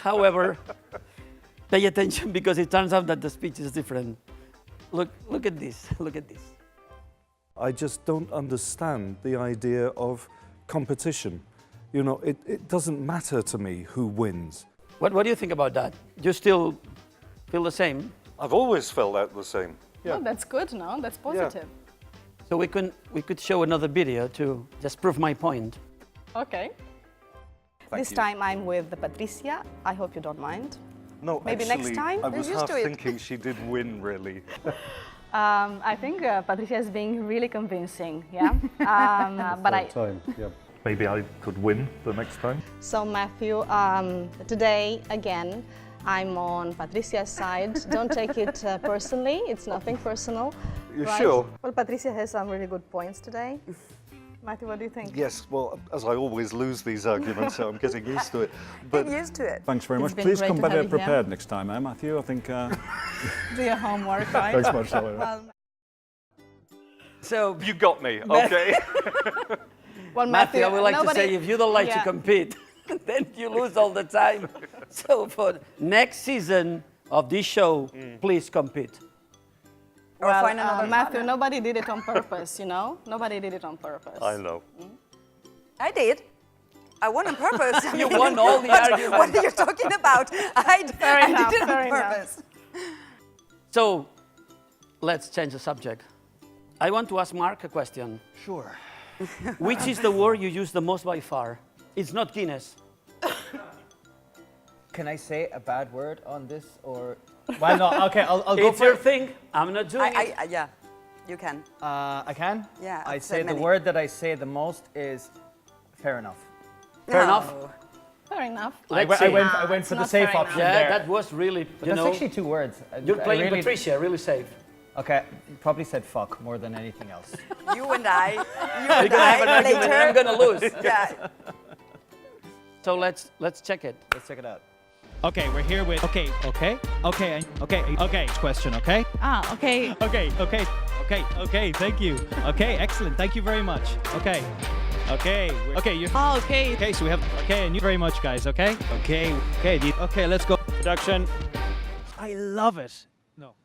However, pay attention because it turns out that the speech is different. Look at this. Look at this. I just don't understand the idea of competition. It doesn't matter to me who wins. What do you think about that? You still feel the same? I've always felt that the same. Oh, that's good, no? That's positive. So we could show another video to just prove my point. Okay. This you. time I'm with Patricia. I hope you don't mind. No, Maybe actually, next time? I was They're used half to it. thinking she did win, really. I think Patricia is being really convincing, yeah? But time, yeah. Maybe I could win the next time. So Matthew, today again, I'm on Patricia's side. Don't take it personally. It's nothing personal. You right? sure? Well, Patricia has some really good points today. Matthew, what do you think? Yes, well, as I always lose these arguments, so I'm getting used to it. But get used to it. Thanks very It's much. been Please great come to better have you here. prepared next time, Matthew? I think. Do your homework, right? Thanks much, Sally. Well, So you got me, okay? well, Matthew, I would like to say if you don't like to Yeah. compete, then you lose all the time. So for next season of this show, please compete. Or Well, find another Matthew, partner. nobody did it on purpose, Nobody did it on purpose. I know. I did. I won on purpose. I You mean, won all the what- arguments. What are you talking about? I did it fair on enough. purpose. So let's change the subject. I want to ask Mark a question. Can I say a bad word on this or? Well, no. Okay, I'll go It's for your it. thing. I'm not doing it. Yeah, you can. I can. Yeah. I I've say said the many. word that I say the most is fair enough. Fair enough. Fair enough. I went for the safe option Yeah, there. that was really, But that's actually 2 words. You're I playing really- Patricia, really safe. Okay, probably said fuck more than anything else. You and I. We're gonna have an argument and I'm gonna lose. Yeah. So let's check it. Let's check it out. Okay, we're here with okay. Question, okay? Okay. Okay. Thank you. Okay, excellent. Thank you very much. Okay. You're Okay. okay. So we have and you very much, guys. Okay. Okay. Let's go. Production. I love it. No.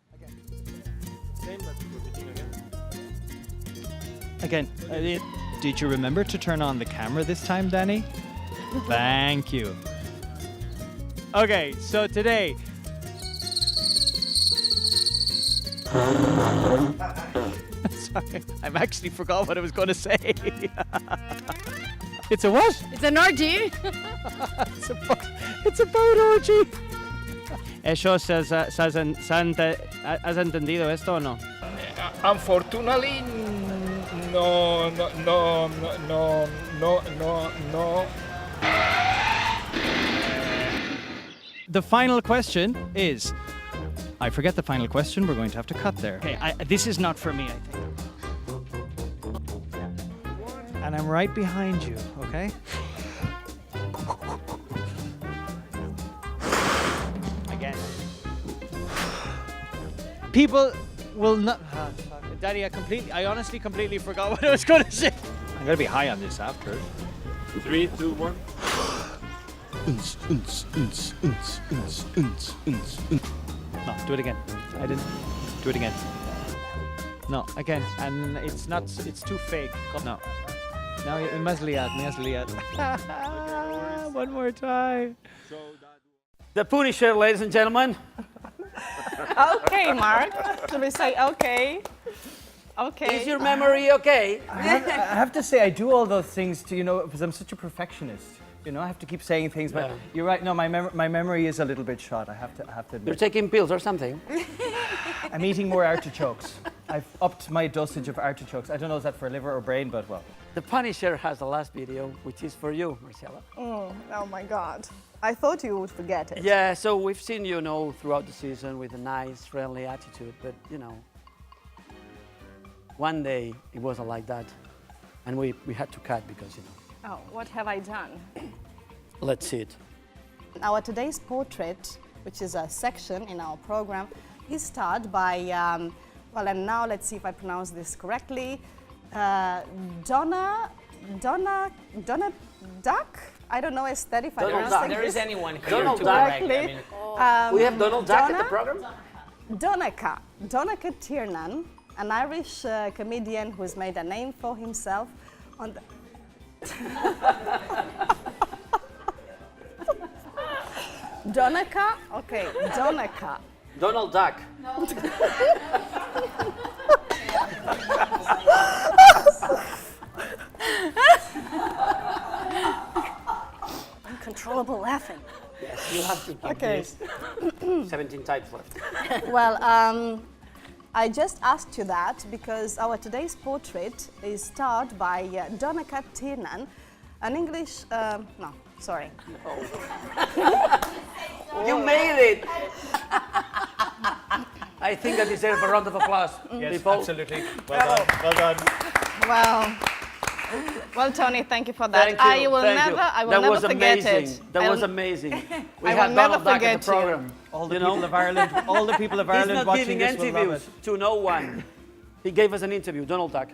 Again. Did you remember to turn on the camera this time, Danny? Thank you. Okay, so today. Sorry, I've actually forgot what I was going to say. It's a what? It's an orgy. It's a boat orgy. Eso ¿has entendido esto o no? Unfortunately, no. The final question is, I forget the final question, we're going to have to cut there. Okay, this is not for me, I think. And I'm right behind you, okay? Again. People will not... Daddy, I honestly completely forgot what I was going to say. I'm going to be high on this after. 3, 2, 1. No, do it again. I didn't. Do it again. No, again. And it's not. It's too fake. No. Now, mazliat. One more time. The Punisher, ladies and gentlemen. Okay, Mark. Should we say okay? Okay. Is your memory okay? I have to say, I do all those things to, because I'm such a perfectionist. I have to keep saying things, but you're right. No, my memory is a little bit shot. I have to admit. You're taking pills or something? I'm eating more artichokes. I've upped my dosage of artichokes. I don't know, is that for liver or brain, but well. The Punisher has the last video, which is for you, Marcella. Oh my God. I thought you would forget it. Yeah, so we've seen you throughout the season with a nice, friendly attitude, but one day it wasn't like that, and we had to cut because Oh, what have I done? Let's see it. Our today's portrait, which is a section in our program, is starred by, and now let's see if I pronounce this correctly, Donna Duck? I don't know aesthetic if I Donald pronounce Duck. this. There is anyone here Donald to Duck. correct. We have Donald Duck at the program? Donnacha Tiernan, an Irish comedian who's made a name for himself on the... Donnacha? Okay, Donnacha. Donald Duck. Uncontrollable laughing. Yes, you have to keep this. 17 types left. Well, I just asked you that because our today's portrait is starred by Donnacha Tiernan, an English, no, sorry. You made it! I think I deserve a round of applause. Yes, people. absolutely. Well done. Well, Tony, thank you for that. Thank you. I will never forget it. That was amazing. We I had will never Donald Duck at forget the program. All the people of Ireland, He's not watching giving this will love interviews it. to no one. He gave us an interview, Donald Duck.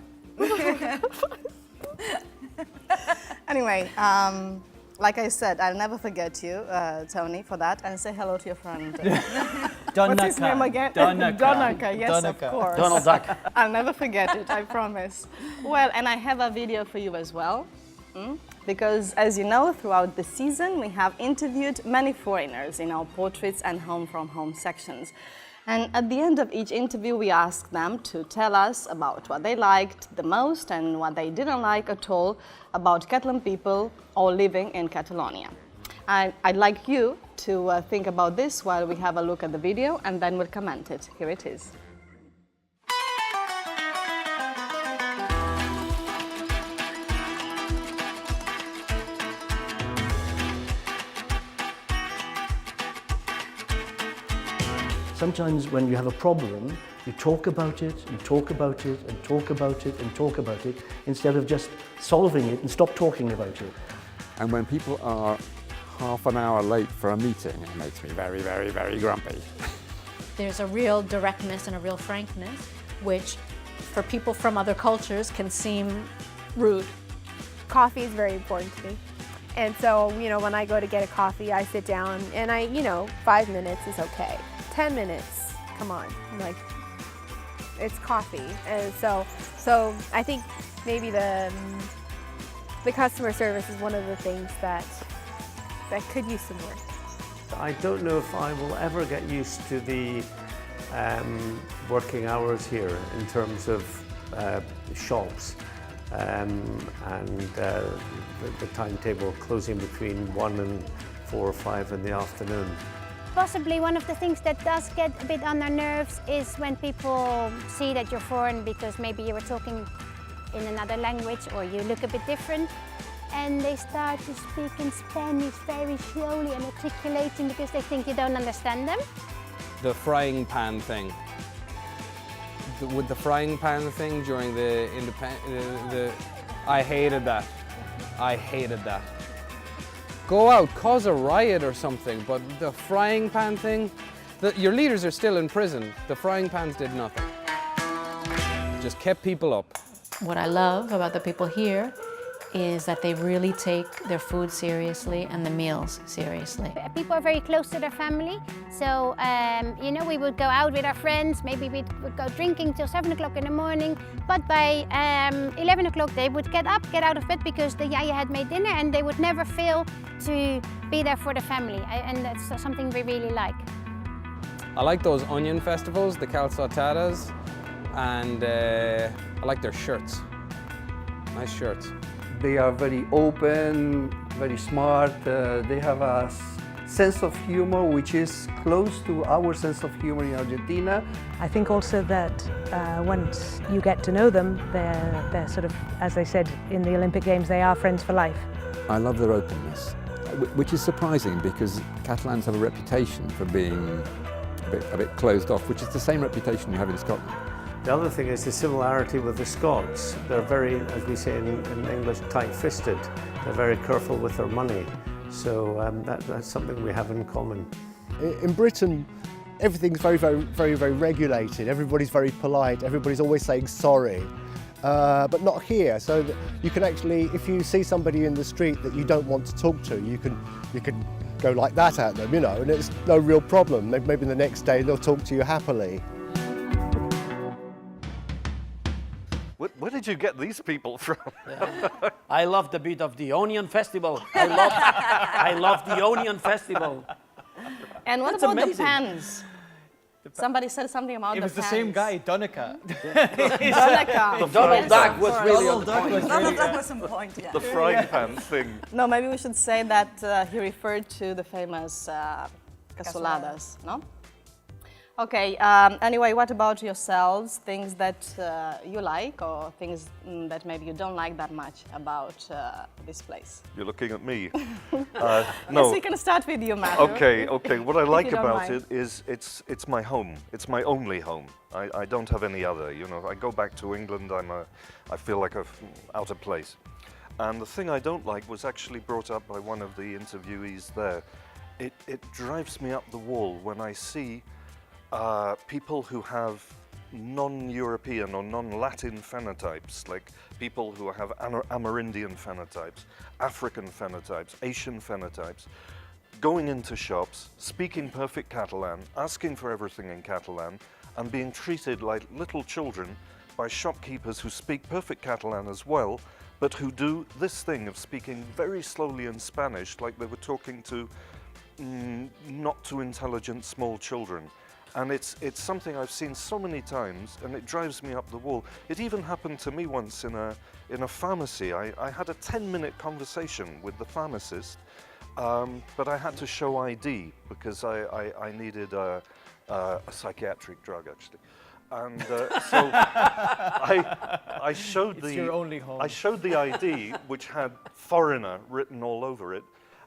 Anyway, like I said, I'll never forget you, Tony, for that, and say hello to your friend. What's his name again? Donnacha, yes, of course. Donald Duck. I'll never forget it, I promise. Well, and I have a video for you as well, because as you know, throughout the season, we have interviewed many foreigners in our portraits and home from home sections. And at the end of each interview, we ask them to tell us about what they liked the most and what they didn't like at all about Catalan people or living in Catalonia. I'd like you to think about this while we have a look at the video, and then we'll comment it. Here it is. Sometimes when you have a problem, you talk about it and talk about it and talk about it and talk about it instead of just solving it and stop talking about it. And when people are half an hour late for a meeting, it makes me very, very, very grumpy. There's a real directness and a real frankness, which for people from other cultures can seem rude. Coffee is very important to me. And so, you know, when I go to get a coffee, I sit down and 5 minutes is okay. 10 minutes, come on, like, it's coffee. And so I think maybe the customer service is one of the things that could use some work. I don't know if I will ever get used to the working hours here in terms of shops and the timetable closing between 1 and 4 or 5 in the afternoon. Possibly one of the things that does get a bit on their nerves is when people see that you're foreign because maybe you were talking in another language or you look a bit different, and they start to speak in Spanish very slowly and articulating because they think you don't understand them. The frying pan thing. With the frying pan thing during the I hated that. I hated that. Go out, cause a riot or something, but the frying pan thing, your leaders are still in prison. The frying pans did nothing. Just kept people up. What I love about the people here is that they really take their food seriously and the meals seriously. People are very close to their family, so we would go out with our friends, maybe we would go drinking till 7 o'clock in the morning, but by 11 o'clock they would get out of bed because the yaya had made dinner, and they would never fail to be there for the family, and that's something we really like. I like those onion festivals, the calzotadas, and I like their shirts. Nice shirts. They are very open, very smart. They have a sense of humor which is close to our sense of humor in Argentina. I think also that once you get to know them, they're sort of, as I said in the Olympic Games, they are friends for life. I love their openness, which is surprising because Catalans have a reputation for being a bit closed off, which is the same reputation you have in Scotland. The other thing is the similarity with the Scots. They're very, as we say in English, tight-fisted. They're very careful with their money. So that's something we have in common. In Britain, everything's very, very, very, very regulated. Everybody's very polite. Everybody's always saying sorry. But not here. So that you can actually, if you see somebody in the street that you don't want to talk to, you can go like that at them, and it's no real problem. Maybe the next day they'll talk to you happily. Where did you get these people from? I love the beat of the Onion Festival. I love the Onion Festival. And what That's about amazing. the pans? Somebody said something about the It was pans. the same guy, Donica. Donald Duck was really on Donald point. Donald Duck was on point, yeah. The frying pan thing. No, maybe we should say that he referred to the famous casoladas, no? Okay, anyway, what about yourselves? Things that you like or things that maybe you don't like that much about this place? You're looking at me. No. Yes, we can start with you, Matthew. Okay. What I like you don't about mind. it is it's my home. It's my only home. I don't have any other. I go back to England. I feel like I'm out of place. And the thing I don't like was actually brought up by one of the interviewees there. It drives me up the wall when I see people who have non-European or non-Latin phenotypes, like people who have Amerindian phenotypes, African phenotypes, Asian phenotypes, going into shops, speaking perfect Catalan, asking for everything in Catalan, and being treated like little children by shopkeepers who speak perfect Catalan as well, but who do this thing of speaking very slowly in Spanish, like they were talking to not too intelligent small children. And it's something I've seen so many times, and it drives me up the wall. It even happened to me once in a pharmacy. I had a 10-minute conversation with the pharmacist, but I had to show ID because I needed a psychiatric drug actually. And so I showed It's your only home. I showed the ID, which had foreigner written all over it,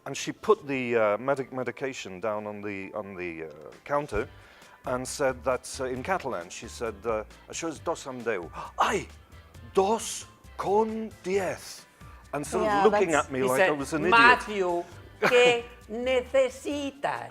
and she put the medication down on the counter, and said that in Catalan. She said, "Això és dos amb deu." Ay, dos con diez. And sort of looking at me He like said, I was an idiot. Matthew, ¿qué necesitas?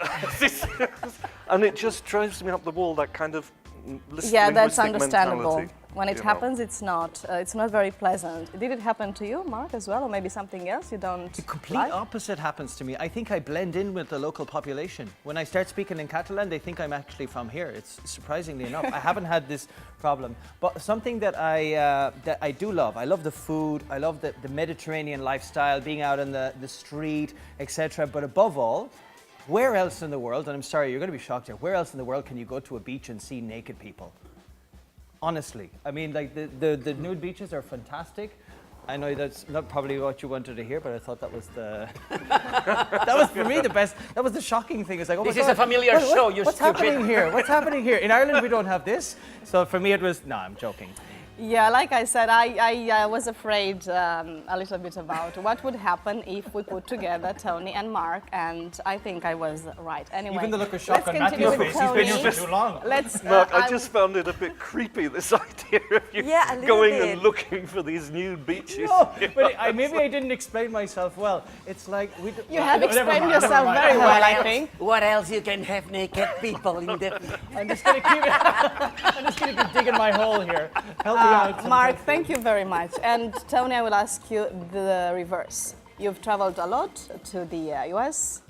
And it just drives me up the wall, that kind of Yeah, that's linguistic understandable. mentality, When it you know. happens, it's not very pleasant. Did it happen to you, Mark, as well, or maybe something else you don't The complete like? opposite happens to me. I think I blend in with the local population. When I start speaking in Catalan, they think I'm actually from here. It's surprisingly enough. I haven't had this problem. But something that I do love, I love the food, I love the Mediterranean lifestyle, being out on the street, etc. But above all, where else in the world, and I'm sorry, you're going to be shocked here, where else in the world can you go to a beach and see naked people? Honestly, I mean, like the nude beaches are fantastic. I know that's not probably what you wanted to hear, but I thought that was that was for me the best. That was the shocking thing. It's like, oh This my is God, a familiar show, you're what's stupid. happening here? What's happening here? In Ireland, we don't have this. So for me, it was no. I'm joking. Yeah, like I said, I was afraid a little bit about what would happen if we put together Tony and Mark, and I think I was right. Anyway, Even the look of shock let's on continue Matthew's with face. He's been Tony. here for too long. Let's, Mark, I just found it a bit creepy, this idea of you Yeah, a little going bit. and looking for these nude beaches. No, but maybe I didn't explain myself well. It's like we. You have explained yourself very well, I think. What else you can have naked people in the... I'm just gonna keep it. I'm just gonna keep digging my hole here. Help me out. Mark, thank you very much. And Tony, I will ask you the reverse. You've traveled a lot to the US,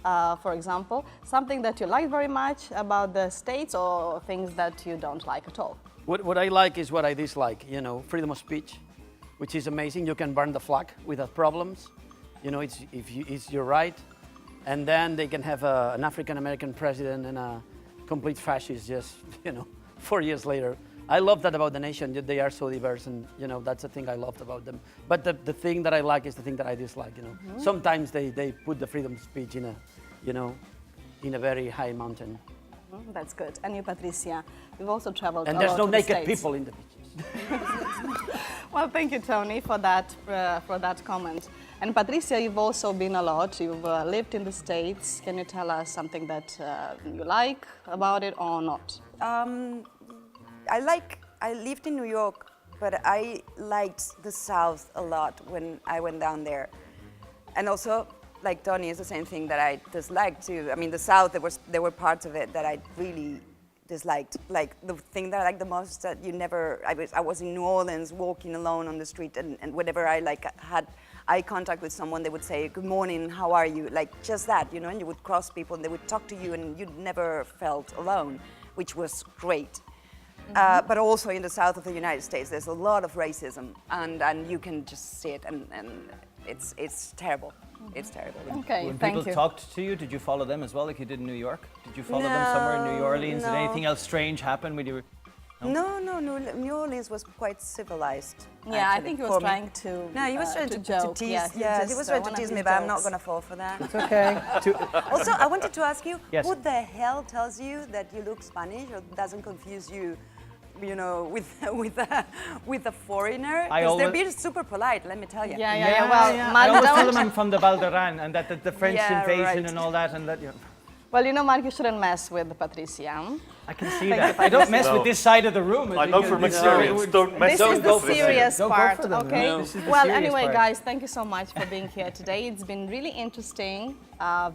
for example. Something that you like very much about the States, or things that you don't like at all? What I like is what I dislike, you know, freedom of speech, which is amazing. You can burn the flag without problems. You know, it's your right. And then they can have an African-American president and a complete fascist just, you know, 4 years later. I love that about the nation, that they are so diverse, and, you know, that's the thing I loved about them. But the thing that I like is the thing that I dislike, you know. Mm-hmm. Sometimes they put the freedom of speech in a, you know, in a very high mountain. That's good. And you, Patricia, you've also traveled And a there's lot no to the naked States. people in the beaches. Well, thank you, Tony, for that comment. And Patricia, you've also been a lot. You've lived in the States. Can you tell us something that you like about it or not? I lived in New York, but I liked the South a lot when I went down there. And also, like Tony, is the same thing that I disliked too. I mean, the South, there were parts of it that I really disliked. Like the thing that I liked the most is that I was in New Orleans walking alone on the street, and whenever I had eye contact with someone, they would say, "Good morning, how are you?" Like just that, you know, and you would cross people and they would talk to you and you never felt alone, which was great. But also in the south of the United States, there's a lot of racism, and you can just see it, and it's terrible. It's terrible. Okay, When thank people you. talked to you, did you follow them as well, like you did in New York? Did you follow them somewhere in New Orleans? Did No. anything else strange happen when you were? No, New Orleans was quite civilized. Yeah, I actually, think he for was me. trying to. No, he was trying to to joke. tease. Yes, Yeah, he was trying to one of tease his me, but I'm not jokes. going to fall for that. It's okay. Also, I wanted to ask you, Yes. who the hell tells you that you look Spanish or doesn't confuse you, you know, with a foreigner? I Because they're always- being super polite, let me tell you. Yeah. Well, I always tell Mark, them I'm from the Valderan and that the French Yeah, invasion right. and all that, and that. You know, well, you know, Mark, you shouldn't mess with Patricia. I can see Thank that. you, I don't mess No. with this side of the room. I know from experience, don't mess This with is the this. serious Don't go part, for them, okay? no. This is the Well, serious anyway, part. guys, thank you so much for being here today. It's been really interesting,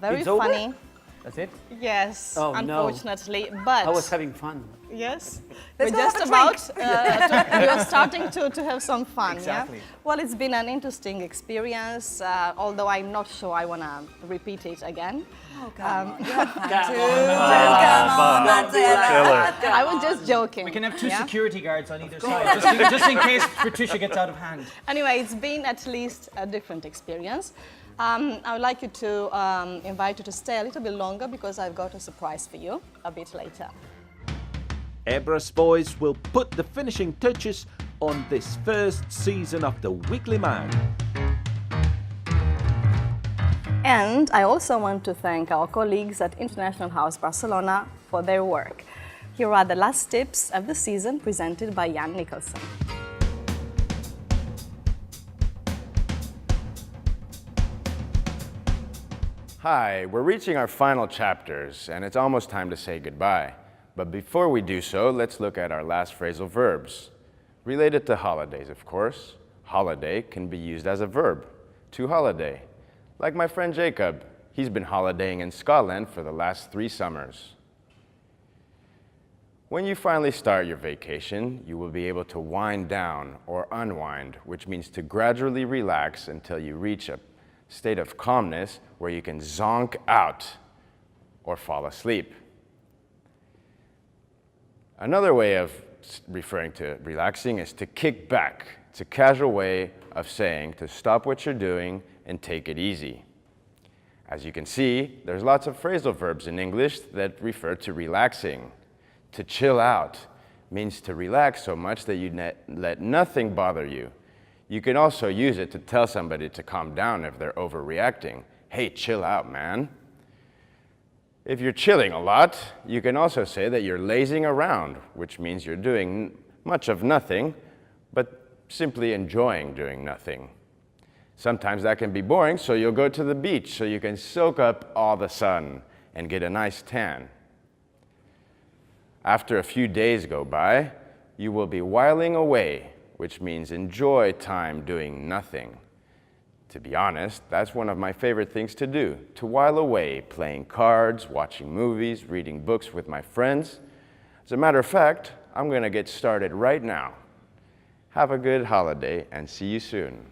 very It's over? funny. That's it. Yes, Oh, no. unfortunately, but I was having fun. yes, Let's we're go just have a about drink. we are starting to have some fun. Exactly. Yeah. Well, it's been an interesting experience. Although I'm not sure I want to repeat it again. Oh, come on. You had fun Come too. on, Come on, Marcella. I was just joking. We can have two yeah? security guards on either side, just in case Patricia gets out of hand. Anyway, it's been at least a different experience. I would like you to invite you to stay a little bit longer because I've got a surprise for you a bit later. Abra's boys will put the finishing touches on this first season of the Weekly Mag. And I also want to thank our colleagues at International House Barcelona for their work. Here are the last tips of the season presented by Jan Nicholson. Hi, we're reaching our final chapters, and it's almost time to say goodbye. But before we do so, let's look at our last phrasal verbs. Related to holidays, of course. Holiday can be used as a verb, to holiday. Like my friend Jacob, he's been holidaying in Scotland for the last 3 summers. When you finally start your vacation, you will be able to wind down or unwind, which means to gradually relax until you reach a state of calmness where you can zonk out or fall asleep. Another way of referring to relaxing is to kick back. It's a casual way of saying to stop what you're doing and take it easy. As you can see, there's lots of phrasal verbs in English that refer to relaxing. To chill out means to relax so much that you let nothing bother you. You can also use it to tell somebody to calm down if they're overreacting. Hey, chill out, man. If you're chilling a lot, you can also say that you're lazing around, which means you're doing much of nothing, but simply enjoying doing nothing. Sometimes that can be boring, so you'll go to the beach so you can soak up all the sun and get a nice tan. After a few days go by, you will be whiling away, which means enjoy time doing nothing. To be honest, that's one of my favorite things to do, to while away playing cards, watching movies, reading books with my friends. As a matter of fact, I'm going to get started right now. Have a good holiday and see you soon.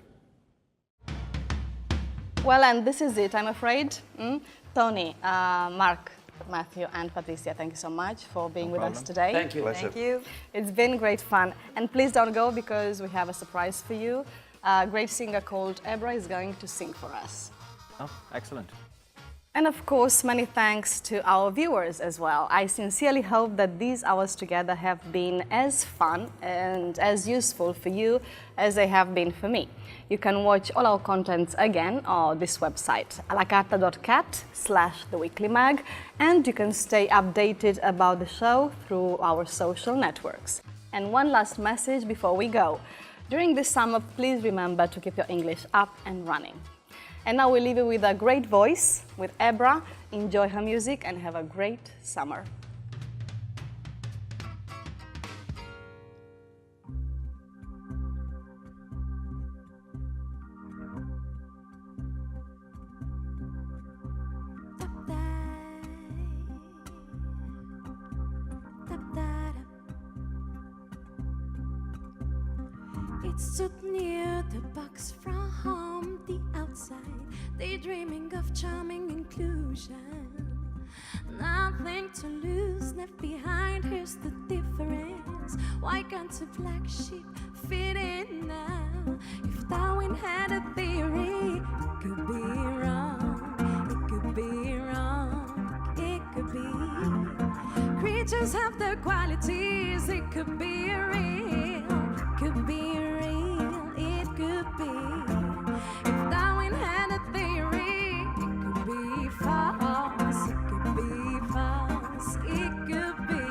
Well, and this is it, I'm afraid. Tony, Mark, Matthew and Patricia, thank you so much for being with us today. Thank you. Thank you. It's been great fun. And please don't go because we have a surprise for you. A great singer called Abra is going to sing for us. Oh, excellent. And of course, many thanks to our viewers as well. I sincerely hope that these hours together have been as fun and as useful for you as they have been for me. You can watch all our contents again on this website, alacarta.cat/theweeklymag, and you can stay updated about the show through our social networks. And one last message before we go. During this summer, please remember to keep your English up and running. And now we leave you with a great voice, with Abra. Enjoy her music and have a great summer. It stood near the box from the outside, daydreaming of charming inclusion. Nothing to lose, left behind, here's the difference. Why can't a black sheep fit in now? If Darwin had a theory, it could be wrong, it could be wrong, it could be. Creatures have their qualities, it could be real, it could be real. Could be. If Darwin had a theory, it could be false, it could be false, it could be.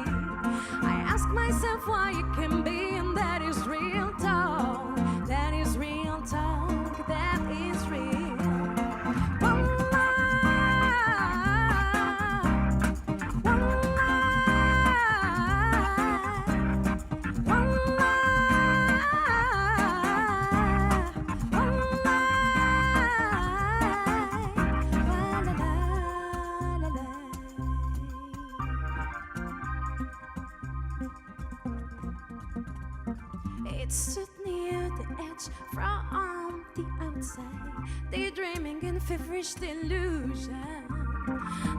I ask myself why it can be, and that is real talk, that is real talk, that is real. It stood near the edge from the outside, daydreaming in feverish delusion.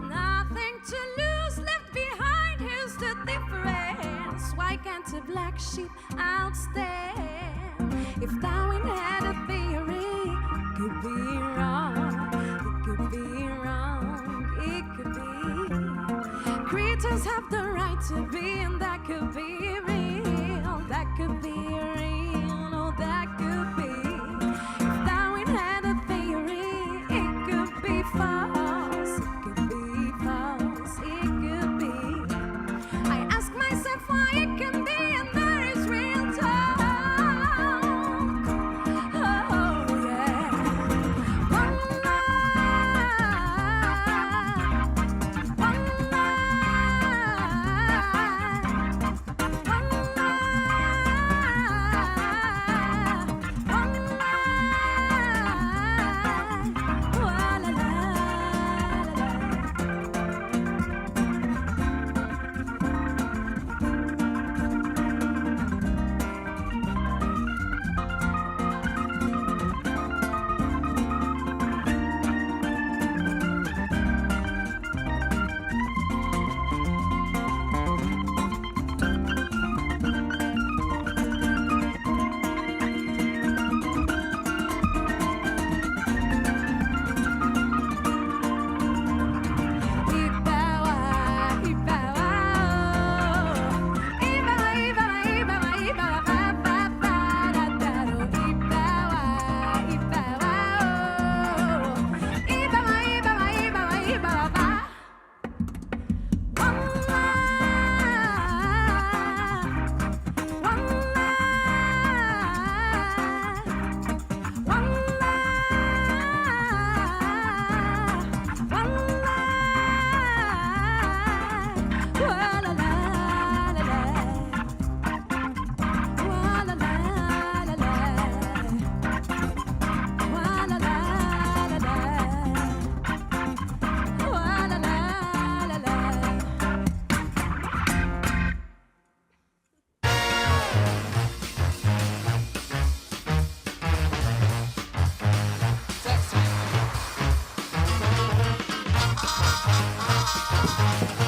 Nothing to lose, left behind, here's the difference. Why can't a black sheep outstand? If Darwin had a theory, it could be wrong, it could be wrong, it could be. Creatures have the right to be, and that could be real, that could be real, oh that could be. If Darwin had a theory, it could be false. Bye.